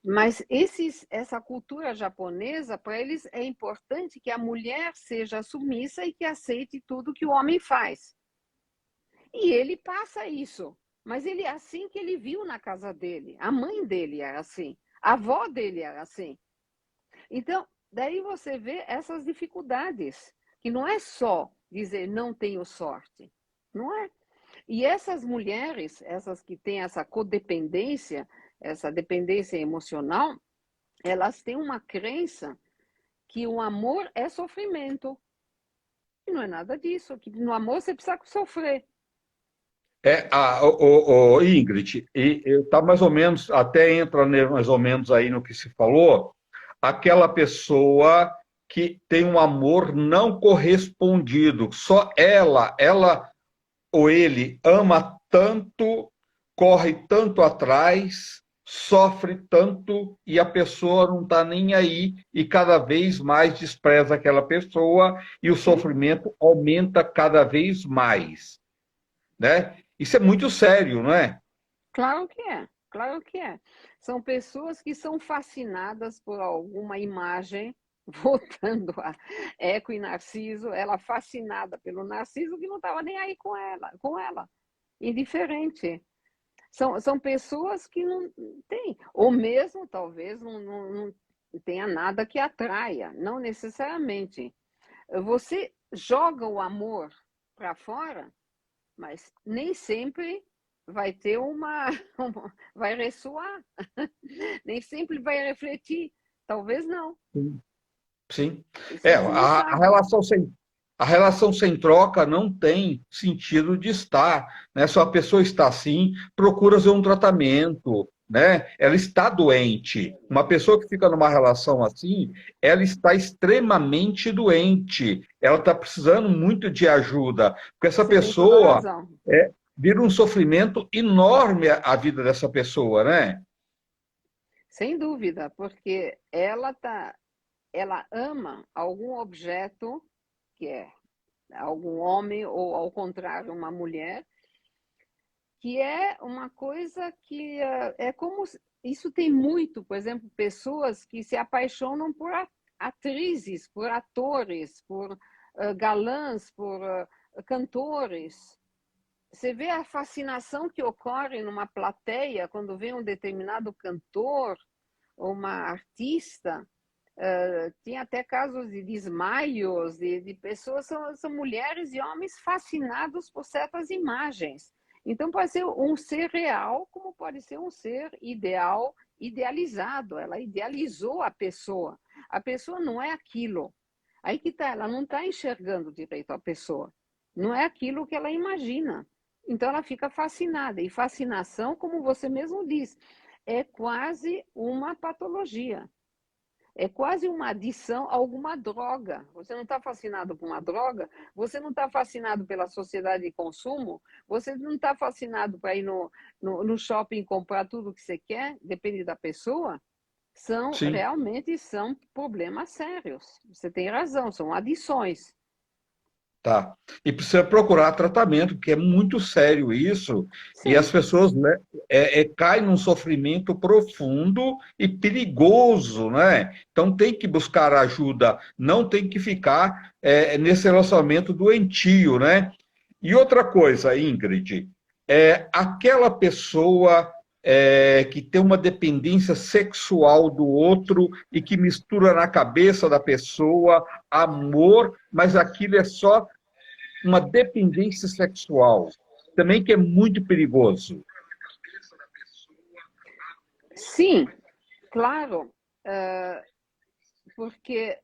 Mas essa cultura japonesa, para eles é importante que a mulher seja submissa e que aceite tudo que o homem faz. E ele passa isso, mas ele é assim que ele viu na casa dele. A mãe dele era assim, a avó dele era assim. Então, daí você vê essas dificuldades, que não é só dizer não tenho sorte, não é? E essas mulheres, essas que têm essa codependência, essa dependência emocional, elas têm uma crença que o amor é sofrimento. E não é nada disso, que no amor você precisa sofrer. Ingrid, tá mais ou menos, até entra mais ou menos aí no que se falou, aquela pessoa que tem um amor não correspondido, só ela ou ele ama tanto, corre tanto atrás, sofre tanto e a pessoa não está nem aí e cada vez mais despreza aquela pessoa e o Sim, sofrimento aumenta cada vez mais, né? Isso é muito sério, não é? claro que é, claro que é. São pessoas que são fascinadas por alguma imagem, voltando a Eco e Narciso, ela fascinada pelo Narciso que não estava nem aí com ela, indiferente. São pessoas que não têm, ou mesmo talvez não tenha nada que atraia, não necessariamente. Você joga o amor para fora, mas nem sempre vai ter vai ressoar, nem sempre vai refletir, talvez não. Sim. Isso a gente não A sabe. relação sem troca não tem sentido de estar, né? Se a pessoa está assim, procura fazer um tratamento, né? Ela está doente. Uma pessoa que fica numa relação assim, ela está extremamente doente. Ela está precisando muito de ajuda, porque essa Você tem toda a pessoa razão. vira um sofrimento enorme a vida dessa pessoa, né? Sem dúvida, porque ela ama algum objeto que é algum homem ou ao contrário uma mulher, que é uma coisa que é como isso tem muito, por exemplo, pessoas que se apaixonam por atrizes, por atores, por galãs, por cantores. Você vê a fascinação que ocorre numa plateia quando vê um determinado cantor ou uma artista. Tinha até casos de desmaios de pessoas, são mulheres e homens fascinados por certas imagens. Então, pode ser um ser real, como pode ser um ser ideal, idealizado. Ela idealizou a pessoa. A pessoa não é aquilo. Aí que está, ela não está enxergando direito a pessoa. Não é aquilo que ela imagina. Então, ela fica fascinada. E fascinação, como você mesmo diz, é quase uma patologia. É quase uma adição a alguma droga. Você não está fascinado por uma droga, você não está fascinado pela sociedade de consumo, você não está fascinado para ir no shopping comprar tudo que você quer, depende da pessoa. Sim. Realmente são problemas sérios. Você tem razão, são adições. Tá. E precisa procurar tratamento, porque é muito sério isso, e as Sim, pessoas, né, caem num sofrimento profundo e perigoso, né? Então tem que buscar ajuda, não tem que ficar nesse relacionamento doentio, né? E outra coisa, Ingrid, aquela pessoa que tem uma dependência sexual do outro e que mistura na cabeça da pessoa amor, mas aquilo é só uma dependência sexual, também que é muito perigoso. sim, claro, porque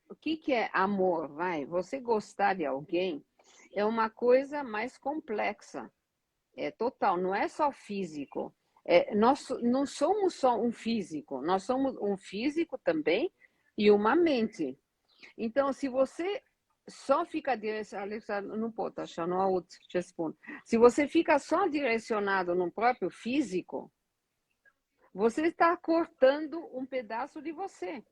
o que é amor, vai? Você gostar de alguém é uma coisa mais complexa. É total, não é só físico. Nós não somos só um físico, nós somos um físico também e uma mente. Então, se você só fica direcionado, não pode achar, não há outro responde. Se você fica só direcionado no próprio físico, você está cortando um pedaço de você.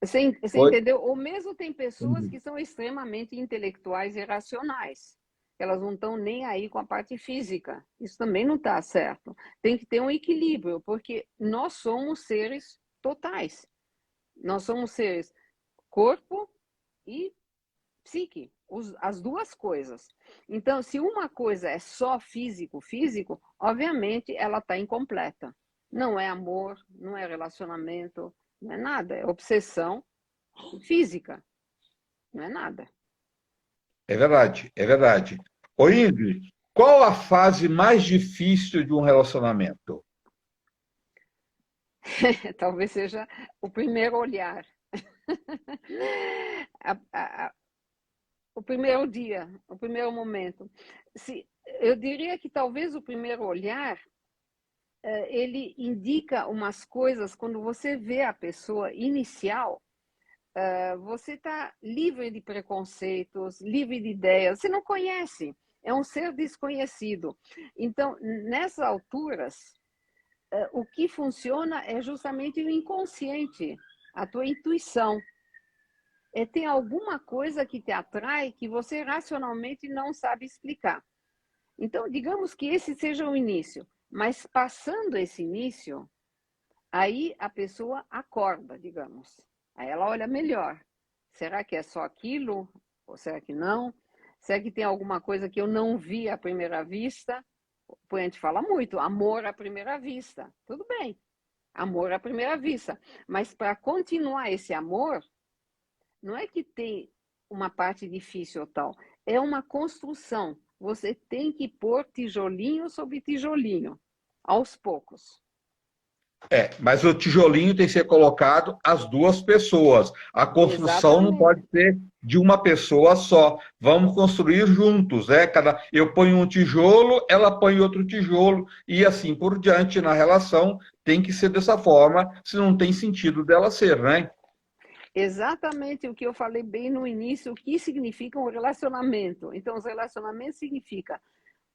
Você Oi? entendeu? Ou mesmo tem pessoas que são extremamente intelectuais e racionais. Elas não estão nem aí com a parte física. Isso também não está certo. Tem que ter um equilíbrio, porque nós somos seres totais. Nós somos seres corpo e psique, as duas coisas. Então, se uma coisa é só físico, obviamente ela está incompleta. Não é amor, não é relacionamento, não é nada. É obsessão física, não é nada. É verdade, é verdade. Ô Ingrid, qual a fase mais difícil de um relacionamento? Talvez seja o primeiro olhar. a, a, o primeiro dia, o primeiro momento. Eu diria que talvez o primeiro olhar, ele indica umas coisas, quando você vê a pessoa inicial, você está livre de preconceitos, livre de ideias, você não conhece, é um ser desconhecido. Então, nessas alturas, o que funciona é justamente o inconsciente, a tua intuição. Tem alguma coisa que te atrai que você racionalmente não sabe explicar. Então, digamos que esse seja o início, mas passando esse início, aí a pessoa acorda, digamos. Aí ela olha melhor. Será que é só aquilo? Ou será que não? Será que tem alguma coisa que eu não vi à primeira vista? A gente fala muito, amor à primeira vista. Tudo bem, amor à primeira vista. Mas para continuar esse amor, não é que tem uma parte difícil ou tal. É uma construção. Você tem que pôr tijolinho sobre tijolinho, aos poucos. Mas o tijolinho tem que ser colocado as duas pessoas. A construção não Exatamente. pode ser de uma pessoa só. Vamos construir juntos, né? Eu ponho um tijolo, ela põe outro tijolo, e assim por diante na relação. Tem que ser dessa forma, se não tem sentido dela ser, né? Exatamente o que eu falei bem no início, o que significa um relacionamento. Então, os relacionamentos significa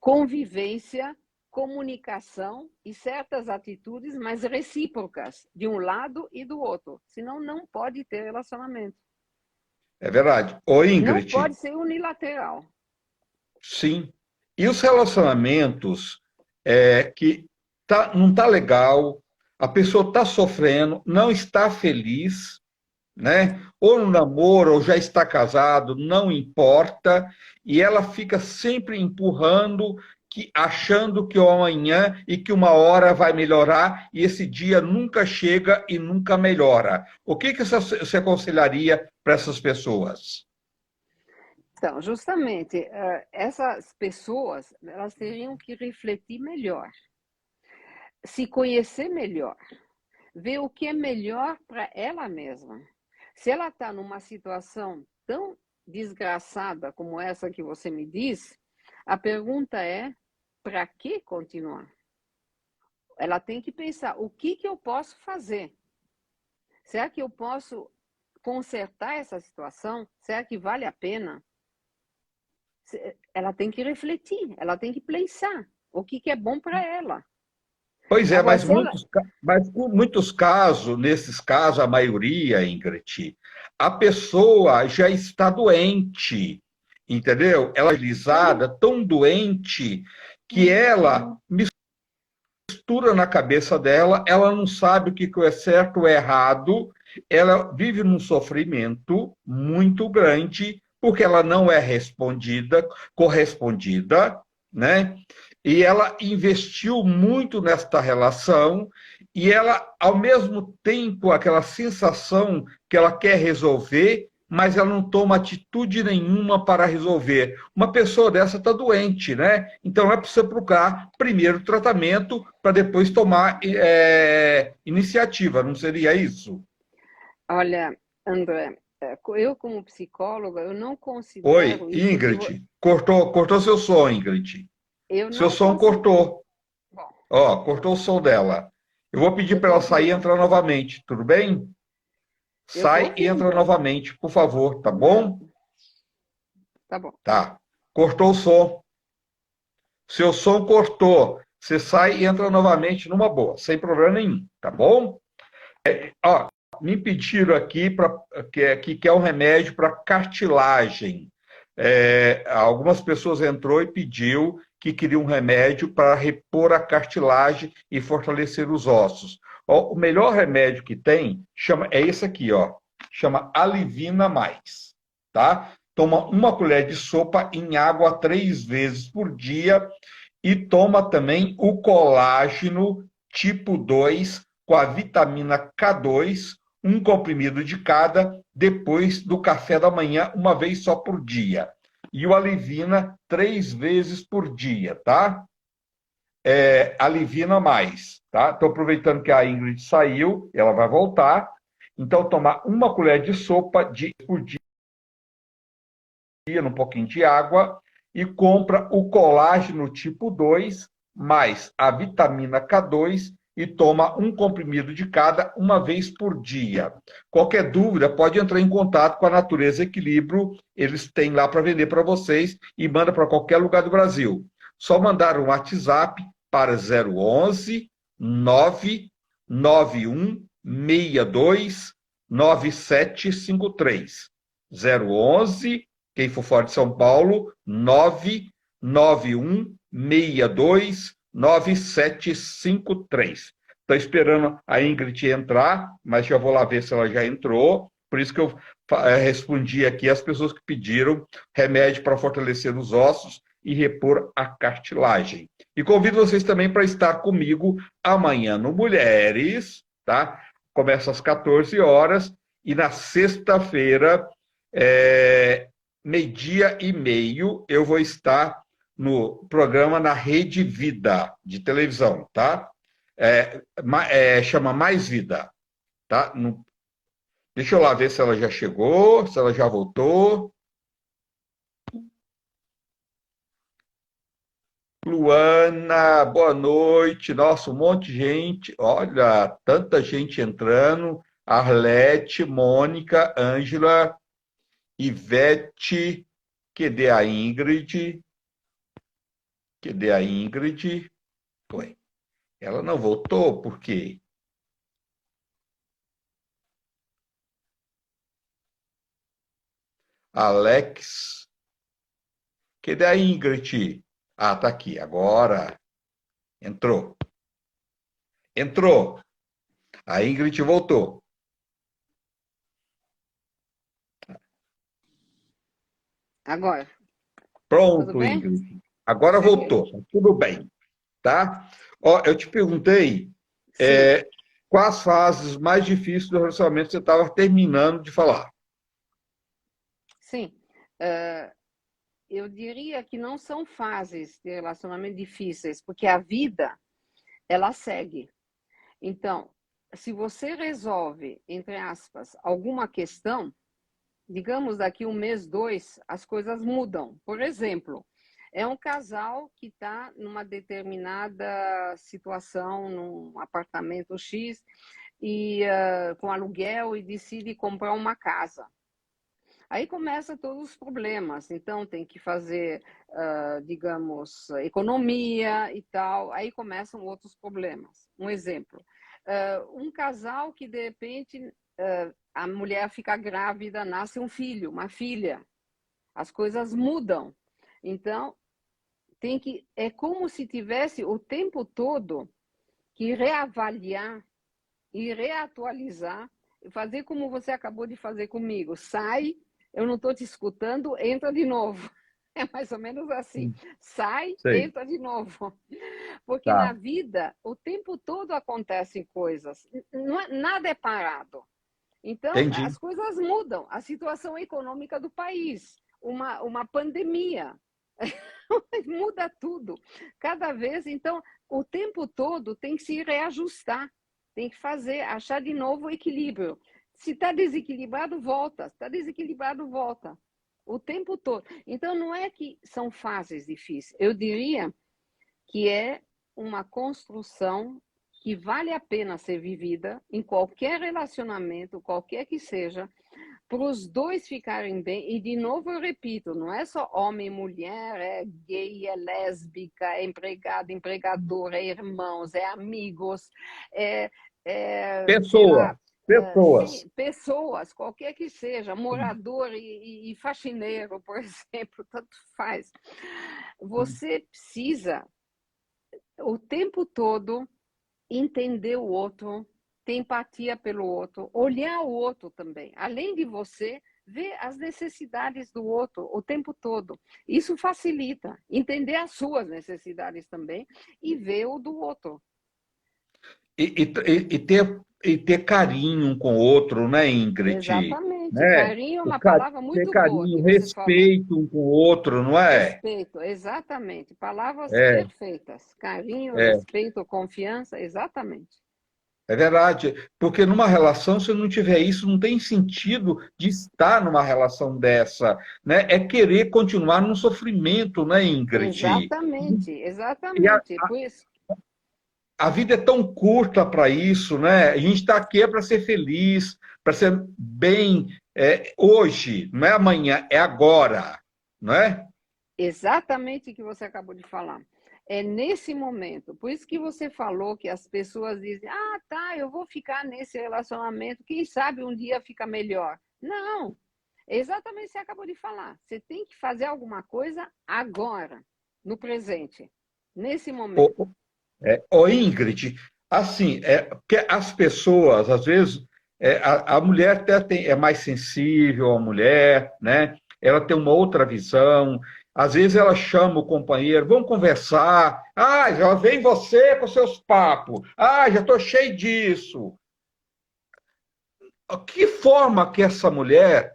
convivência, comunicação e certas atitudes, mas recíprocas, de um lado e do outro. Senão, não pode ter relacionamento. É verdade. Ô, Não Ingrid, pode ser unilateral. sim. E os relacionamentos que não tá legal, a pessoa está sofrendo, não está feliz, né? Ou no namoro, ou já está casado, não importa, e ela fica sempre empurrando, achando que o amanhã e que uma hora vai melhorar, e esse dia nunca chega e nunca melhora. O que você aconselharia para essas pessoas? Então, justamente, essas pessoas, elas teriam que refletir melhor, se conhecer melhor, ver o que é melhor para ela mesma. Se ela está numa situação tão desgraçada como essa que você me diz, a pergunta é: para que continuar? Ela tem que pensar: o que eu posso fazer? Será que eu posso consertar essa situação? Será que vale a pena? Ela tem que refletir, ela tem que pensar o que é bom para ela. Pois é, Agora, mas se ela. muitos casos, nesses casos, a maioria, Ingrid, a pessoa já está doente, entendeu? Ela é lisada, tão doente, que ela mistura na cabeça dela, ela não sabe o que é certo ou errado, ela vive num sofrimento muito grande, porque ela não é correspondida, né? E ela investiu muito nesta relação, e ela, ao mesmo tempo, aquela sensação que ela quer resolver, mas ela não toma atitude nenhuma para resolver. Uma pessoa dessa está doente, né? Então é preciso procurar primeiro tratamento para depois tomar iniciativa, não seria isso? Olha, André, eu como psicóloga, eu não Oi, considero isso que Ingrid, cortou seu som, Ingrid. eu Seu não som considero. cortou. Bom, Ó, cortou o som dela. Eu vou pedir Eu para estou ela sair e ouvindo. entrar novamente, tudo bem? Eu estou Sai e entra ouvindo. novamente, por favor, tá bom? Tá bom. Tá. Cortou o som. Seu som cortou. Você sai e entra novamente numa boa, sem problema nenhum, tá bom? Ó, me pediram aqui que quer um remédio para cartilagem. Algumas pessoas entrou e pediu que queria um remédio para repor a cartilagem e fortalecer os ossos. Ó, o melhor remédio que tem é esse aqui, ó. Chama Alivina Mais, tá? Toma uma colher de sopa em água 3 vezes por dia e toma também o colágeno tipo 2 com a vitamina K2, um comprimido de cada, depois do café da manhã, uma vez só por dia. E o Alivina 3 vezes por dia, tá? Alivina mais, tá? Estou aproveitando que a Ingrid saiu, ela vai voltar. Então, tomar uma colher de sopa por dia, num pouquinho de água, e compra o colágeno tipo 2 mais a vitamina K2 e toma um comprimido de cada uma vez por dia. Qualquer dúvida, pode entrar em contato com a Natureza Equilíbrio, eles têm lá para vender para vocês e manda para qualquer lugar do Brasil. Só mandar um WhatsApp para 011 991 62 9753. 011, quem for fora de São Paulo, 991629753. Estou esperando a Ingrid entrar, mas já vou lá ver se ela já entrou. Por isso que eu respondi aqui as pessoas que pediram remédio para fortalecer os ossos e repor a cartilagem. E convido vocês também para estar comigo amanhã no Mulheres, tá? Começa às 14 horas e na sexta-feira, meio-dia e meio, eu vou estar no programa na Rede Vida de televisão, tá? Chama Mais Vida, tá? Deixa eu lá ver se ela já chegou, se ela já voltou. Luana, boa noite. Nossa, um monte de gente. Olha, tanta gente entrando. Arlete, Mônica, Ângela, Ivete. Cadê a Ingrid? Cadê a Ingrid? Foi. Ela não voltou, por quê? Alex. Cadê a Ingrid? Ah, tá aqui. Agora. Entrou. Entrou. A Ingrid voltou. Agora, tudo Pronto, bem? Ingrid. Agora voltou. Tá tudo bem, tá? Ó, eu te perguntei Sim, quais fases mais difíceis do relacionamento você estava terminando de falar. sim. Eu diria que não são fases de relacionamento difíceis, porque a vida, ela segue. Então, se você resolve, entre aspas, alguma questão, digamos daqui um mês, dois, as coisas mudam. Por exemplo, é um casal que está numa determinada situação, num apartamento X, e com aluguel e decide comprar uma casa. Aí começa todos os problemas. Então tem que fazer, digamos, economia e tal. Aí começam outros problemas. Um exemplo: um casal que de repente a mulher fica grávida, nasce um filho, uma filha. As coisas mudam. Então é como se tivesse o tempo todo que reavaliar e reatualizar, fazer como você acabou de fazer comigo. Sai, eu não estou te escutando, entra de novo. É mais ou menos assim. Sai, Sei. entra de novo. Porque na Tá. vida, o tempo todo acontecem coisas. Nada é parado. Então, Entendi. as coisas mudam. A situação econômica do país, uma pandemia, muda tudo. Cada vez, então, o tempo todo tem que se reajustar, tem que fazer, achar de novo o equilíbrio. Se está desequilibrado, volta. Se está desequilibrado, volta. O tempo todo. Então, não é que são fases difíceis. Eu diria que é uma construção que vale a pena ser vivida em qualquer relacionamento, qualquer que seja, para os dois ficarem bem. E, de novo, eu repito, não é só homem e mulher, é gay, é lésbica, é empregado, empregador, é irmãos, é amigos, sei Pessoas, lá, pessoas. pessoas, qualquer que seja, morador e faxineiro, por exemplo, tanto faz. Você precisa, o tempo todo, entender o outro, ter empatia pelo outro, olhar o outro também. Além de você, ver as necessidades do outro o tempo todo. Isso facilita entender as suas necessidades também e ver o do outro. E ter carinho um com o outro, né, Ingrid? Exatamente. Né? Carinho é uma palavra Ter muito boa carinho, que você falou. respeito um com o outro, não é? Respeito, exatamente. Palavras É, perfeitas. Carinho, é, respeito, confiança, exatamente. é verdade. Porque numa relação, se não tiver isso, não tem sentido de estar numa relação dessa, né? É querer continuar num sofrimento, né, Ingrid? Exatamente, E a, exatamente. Por isso, a vida é tão curta para isso, né? A gente está aqui para ser feliz, para ser bem hoje, não é amanhã, é agora, não é? exatamente o que você acabou de falar. É nesse momento. Por isso que você falou que as pessoas dizem: ah, tá, eu vou ficar nesse relacionamento, quem sabe um dia fica melhor. Não, é exatamente o que você acabou de falar. Você tem que fazer alguma coisa agora, no presente, nesse momento. Ô Ingrid, assim, porque as pessoas, às vezes, a mulher até é mais sensível, a mulher, né? Ela tem uma outra visão. Às vezes ela chama o companheiro, vamos conversar. Ah, já vem você com seus papos. Ah, já estou cheio disso. Que forma que essa mulher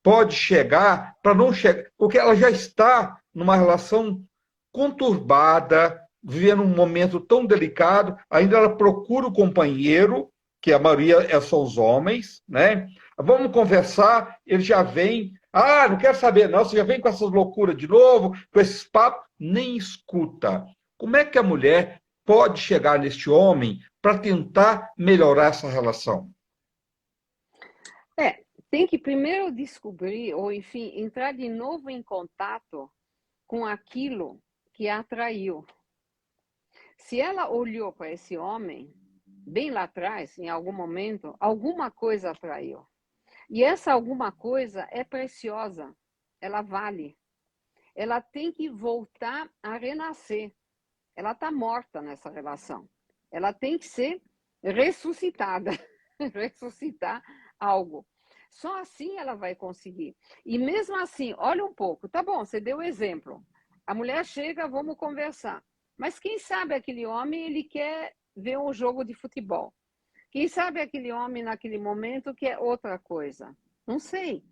pode chegar para não chegar? Porque ela já está numa relação conturbada, vivendo um momento tão delicado, ainda ela procura o companheiro, que a maioria são os homens, né? Vamos conversar, ele já vem, ah, não quero saber não, você já vem com essas loucuras de novo, com esses papos, nem escuta. Como é que a mulher pode chegar neste homem para tentar melhorar essa relação? Tem que primeiro descobrir, ou enfim, entrar de novo em contato com aquilo que a atraiu. Se ela olhou para esse homem, bem lá atrás, em algum momento, alguma coisa atraiu. E essa alguma coisa é preciosa, ela vale. Ela tem que voltar a renascer. Ela está morta nessa relação. Ela tem que ser ressuscitada, ressuscitar algo. Só assim ela vai conseguir. E mesmo assim, olha um pouco, tá bom, você deu o exemplo. A mulher chega, vamos conversar. Mas quem sabe aquele homem, ele quer ver um jogo de futebol. Quem sabe aquele homem naquele momento quer outra coisa. Não sei.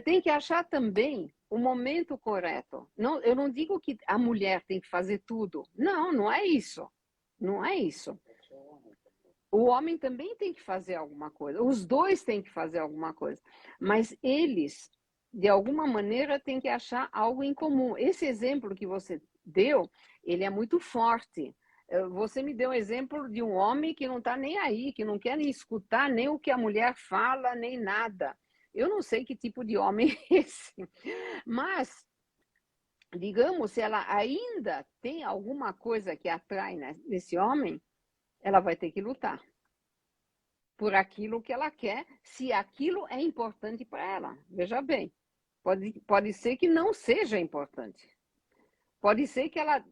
Tem que achar também o momento correto. Não, eu não digo que a mulher tem que fazer tudo. Não, não é isso. Não é isso. O homem também tem que fazer alguma coisa. Os dois têm que fazer alguma coisa. Mas eles, de alguma maneira, têm que achar algo em comum. Esse exemplo que você deu, ele é muito forte. Você me deu um exemplo de um homem que não está nem aí, que não quer nem escutar nem o que a mulher fala, nem nada. Eu não sei que tipo de homem é esse. Mas, digamos, se ela ainda tem alguma coisa que atrai nesse homem, ela vai ter que lutar por aquilo que ela quer, se aquilo é importante para ela. Veja bem, pode ser que não seja importante. Pode ser que ela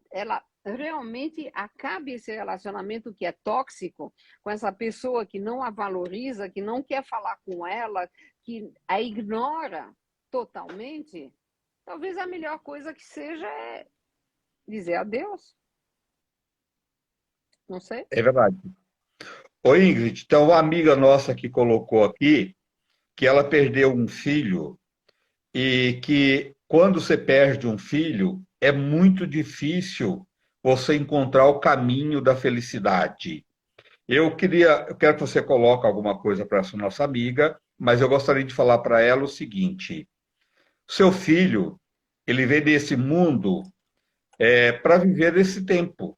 realmente acabe esse relacionamento que é tóxico com essa pessoa que não a valoriza, que não quer falar com ela, que a ignora totalmente. Talvez a melhor coisa que seja é dizer adeus. Não sei. É verdade. Ô Ingrid, então uma amiga nossa que colocou aqui que ela perdeu um filho e que quando você perde um filho é muito difícil você encontrar o caminho da felicidade. Eu quero que você coloque alguma coisa para essa nossa amiga, mas eu gostaria de falar para ela o seguinte: seu filho, ele veio desse mundo para viver esse tempo.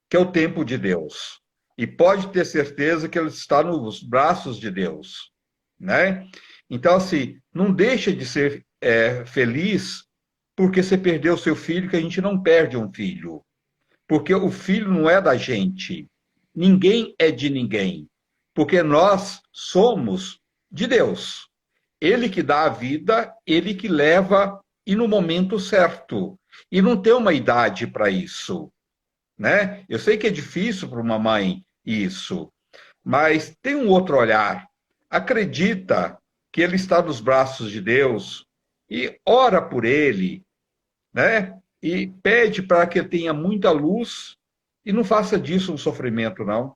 que é o tempo de Deus. E pode ter certeza que ele está nos braços de Deus, né? Então, assim, não deixa de ser feliz porque você perdeu seu filho, que a gente não perde um filho. Porque o filho não é da gente. Ninguém é de ninguém. Porque nós somos de Deus. Ele que dá a vida, ele que leva e no momento certo. E não tem uma idade para isso, né? Eu sei que é difícil para uma mãe isso, mas tem um outro olhar. Acredita que ele está nos braços de Deus e ora por ele, né? E pede para que ele tenha muita luz e não faça disso um sofrimento, não.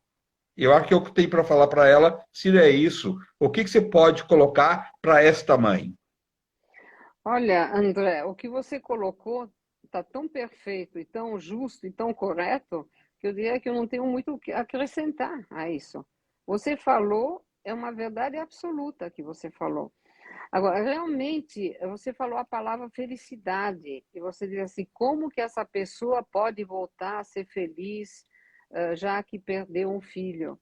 Eu acho que eu tenho para falar para ela, se é isso, o que você pode colocar para esta mãe? Olha, André, o que você colocou está tão perfeito e tão justo e tão correto que eu diria que eu não tenho muito o que acrescentar a isso. Você falou, é uma verdade absoluta que você falou. Agora, realmente, você falou a palavra felicidade, e você diz assim, como que essa pessoa pode voltar a ser feliz, já que perdeu um filho?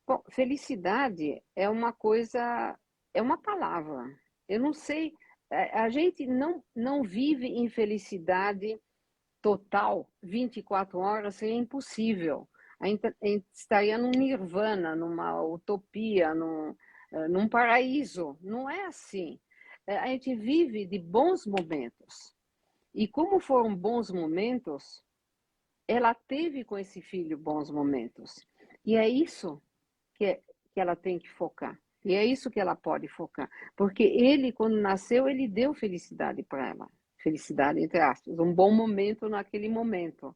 Bom, felicidade é uma coisa, é uma palavra. Eu não sei, a gente não vive em felicidade total 24 horas, seria impossível. A gente estaria num nirvana, numa utopia, num paraíso. Não é assim. A gente vive de bons momentos. E como foram bons momentos, ela teve com esse filho bons momentos. E é isso que ela tem que focar. E é isso que ela pode focar. Porque ele, quando nasceu, ele deu felicidade para ela. Felicidade, entre aspas. Um bom momento naquele momento.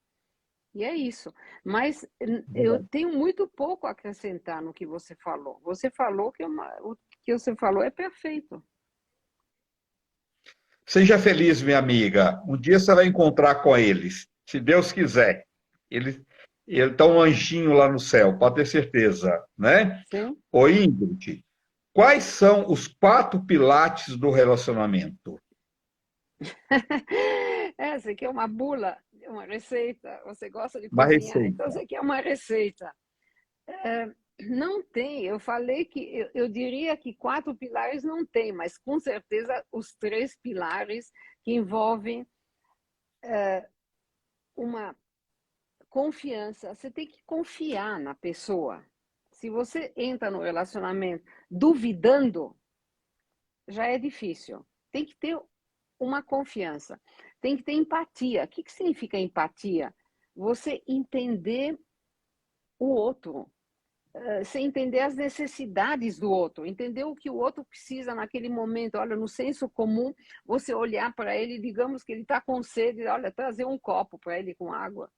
E é isso. Mas eu tenho muito pouco a acrescentar no que você falou. Você falou que o que você falou é perfeito. Seja feliz, minha amiga. Um dia você vai encontrar com eles, se Deus quiser. Ele está um anjinho lá no céu, pode ter certeza, né? Sim? Ô Ingrid, quais são os 4 pilares do relacionamento? Essa aqui é uma bula, uma receita. Você gosta de Uma cozinhar, então receita. essa aqui é uma receita. Não tem, eu falei que eu diria que 4 pilares não tem, mas com certeza os 3 pilares que envolvem uma confiança. Você tem que confiar na pessoa. Se você entra no relacionamento duvidando, já é difícil. Tem que ter uma confiança, tem que ter empatia. O que significa empatia? Você entender o outro, você entender as necessidades do outro, entender o que o outro precisa naquele momento. Olha, no senso comum, você olhar para ele, digamos que ele está com sede, olha, trazer um copo para ele com água.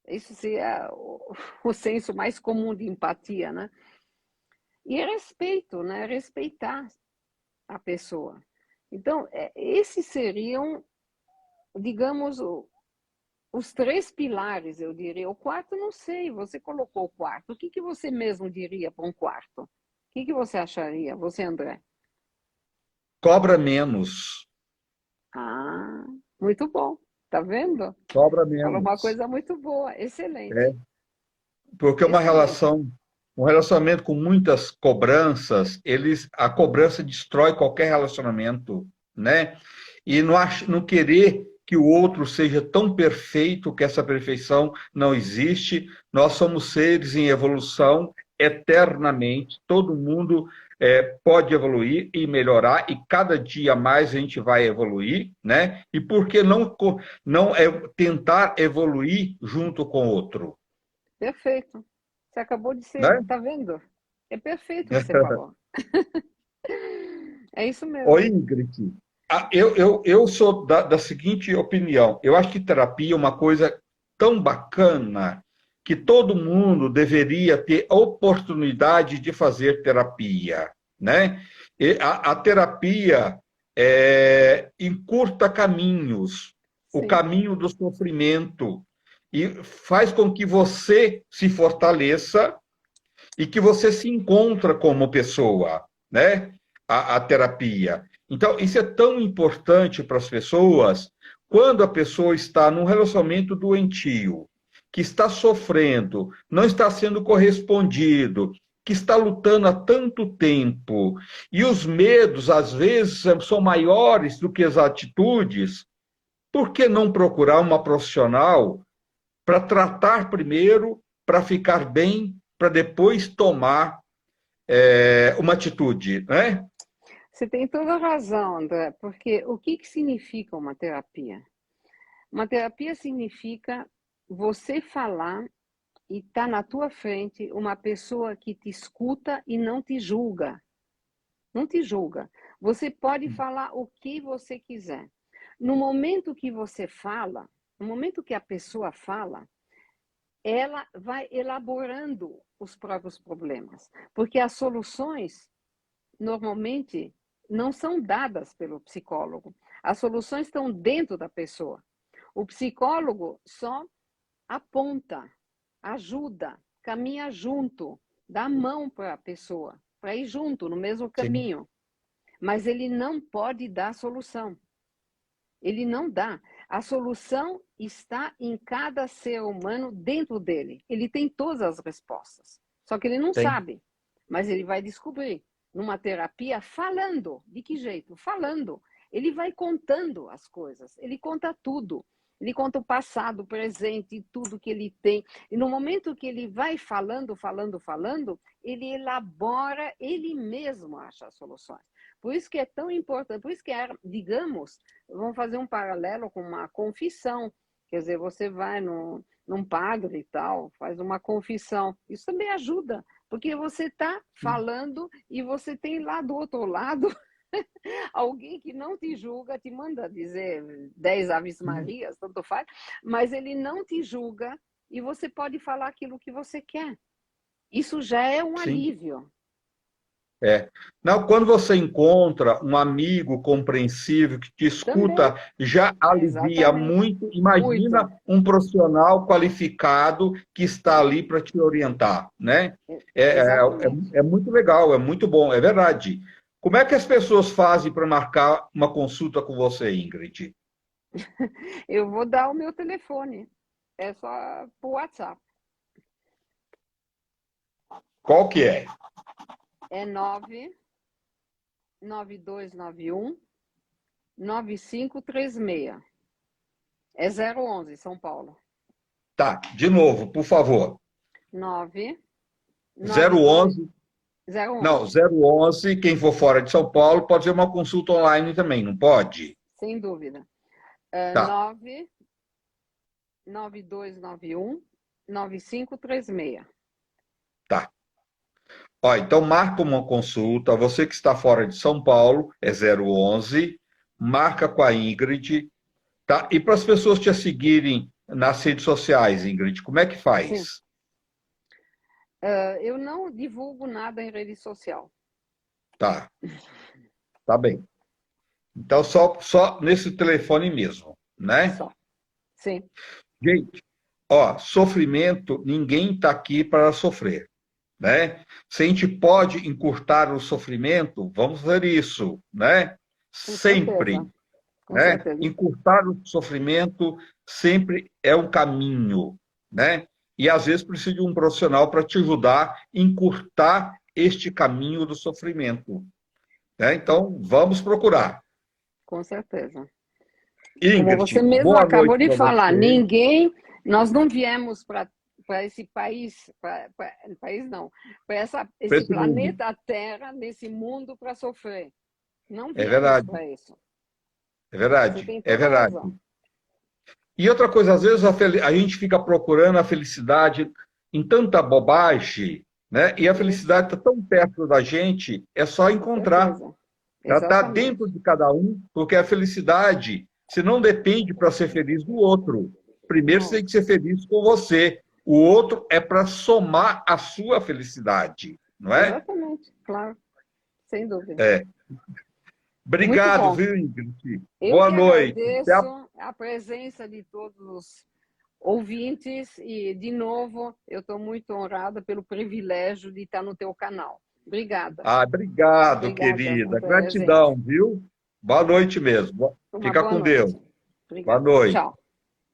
Isso seria o senso mais comum de empatia, né? E respeito, né? Respeitar a pessoa. Então, esses seriam, digamos, os 3 pilares, eu diria. O quarto, não sei, você colocou o quarto. O que você mesmo diria para um quarto? O que você acharia, você, André? Cobra menos. Ah, muito bom. Tá vendo? Cobra Falou uma menos. coisa muito boa. É, Excelente. porque Excelente. um relacionamento com muitas cobranças, a cobrança destrói qualquer relacionamento, né? E não querer que o outro seja tão perfeito que essa perfeição não existe. Nós somos seres em evolução eternamente. Todo mundo pode evoluir e melhorar e cada dia mais a gente vai evoluir, né? E por que não tentar evoluir junto com o outro, Perfeito. Você acabou de ser, né? tá vendo? É perfeito o que você falou. É isso Oi, mesmo. Ingrid. Eu sou da seguinte opinião. Eu acho que terapia é uma coisa tão bacana que todo mundo deveria ter a oportunidade de fazer terapia, né? E a terapia encurta caminhos, o Sim, caminho do sofrimento, e faz com que você se fortaleça e que você se encontra como pessoa, né? A terapia. Então, isso é tão importante para as pessoas quando a pessoa está num relacionamento doentio, que está sofrendo, não está sendo correspondido, que está lutando há tanto tempo, e os medos, às vezes, são maiores do que as atitudes, por que não procurar uma profissional para tratar primeiro, para ficar bem, para depois tomar uma atitude, né? Você tem toda a razão, André, porque o que significa uma terapia? Uma terapia significa você falar e tá na tua frente uma pessoa que te escuta e não te julga. Não te julga. Você pode falar o que você quiser. No momento que você fala, no momento que a pessoa fala, ela vai elaborando os próprios problemas, porque as soluções normalmente não são dadas pelo psicólogo. As soluções estão dentro da pessoa. O psicólogo só aponta, ajuda, caminha junto, dá a mão para a pessoa, para ir junto no mesmo Sim. caminho. Mas ele não pode dar solução. Ele não dá. A solução está em cada ser humano dentro dele. Ele tem todas as respostas. Só que ele não Tem. sabe. Mas ele vai descobrir. Numa terapia, falando. De que jeito? Falando. Ele vai contando as coisas. Ele conta tudo. Ele conta o passado, o presente, tudo que ele tem. E no momento que ele vai falando, ele elabora, ele mesmo acha as soluções. Por isso que é tão importante, por isso que, digamos, vamos fazer um paralelo com uma confissão. Quer dizer, você vai num padre e tal, faz uma confissão. Isso também ajuda, porque você está falando e você tem lá do outro lado alguém que não te julga, te manda dizer 10 Aves Marias, tanto faz, mas ele não te julga e você pode falar aquilo que você quer. Isso já é um Sim. alívio. Não, quando você encontra um amigo compreensivo que te escuta, Também, já alivia exatamente. muito. Imagina Muito. um profissional qualificado que está ali para te orientar, né? Exatamente. É muito legal, é muito bom, é verdade. Como é que as pessoas fazem para marcar uma consulta com você, Ingrid? Eu vou dar o meu telefone. É só por WhatsApp. Qual que é? É 99291 9536. É 011, São Paulo. Tá, de novo, por favor. 992 011, 011. não, 011, quem for fora de São Paulo pode ser uma consulta online também, não pode? Sem dúvida. Tá. 99291 9536. Tá. Ó, então marca uma consulta, você que está fora de São Paulo, é 011, marca com a Ingrid, tá? E para as pessoas te seguirem nas redes sociais, Ingrid, como é que Sim. faz? Eu não divulgo nada em rede social. Tá, tá bem. Então só nesse telefone mesmo, né? Só. Sim. Gente, ó, sofrimento, ninguém está aqui para sofrer, né? Se a gente pode encurtar o sofrimento, vamos fazer isso, né? Com Sempre, certeza. Com né? certeza. Encurtar o sofrimento sempre é um caminho, né? E às vezes precisa de um profissional para te ajudar a encurtar este caminho do sofrimento, né? Então, vamos procurar. Com certeza. Como Ingrid, você mesmo boa acabou noite de para falar, você. nós não viemos para esse país, país não, para Para esse esse mundo. planeta Terra, nesse mundo para sofrer. Não É viemos verdade, para isso. é Você verdade, tem é toda a verdade. razão. E outra coisa, às vezes a gente fica procurando a felicidade em tanta bobagem, né? E a Isso, felicidade está tão perto da gente, é só com encontrar. certeza. Ela está Exatamente. dentro de cada um, porque a felicidade, se não depende para ser feliz do outro. Primeiro você Não, tem que ser feliz com você. O outro é para somar a sua felicidade, não é? exatamente, claro, sem dúvida. É. Muito Obrigado, bom. viu, Ingrid? Eu Boa que noite. agradeço a presença de todos os ouvintes e, de novo, eu estou muito honrada pelo privilégio de estar no teu canal. Obrigada. Obrigado, Obrigada querida. por presente. Gratidão, viu? Boa noite mesmo. Uma Fica boa com Deus. noite. Boa Obrigada. noite. Tchau.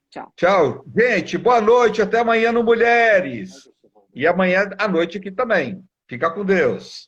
Tchau. Tchau. Gente, boa noite. Até amanhã no Mulheres. E amanhã à noite aqui também. Fica com Deus.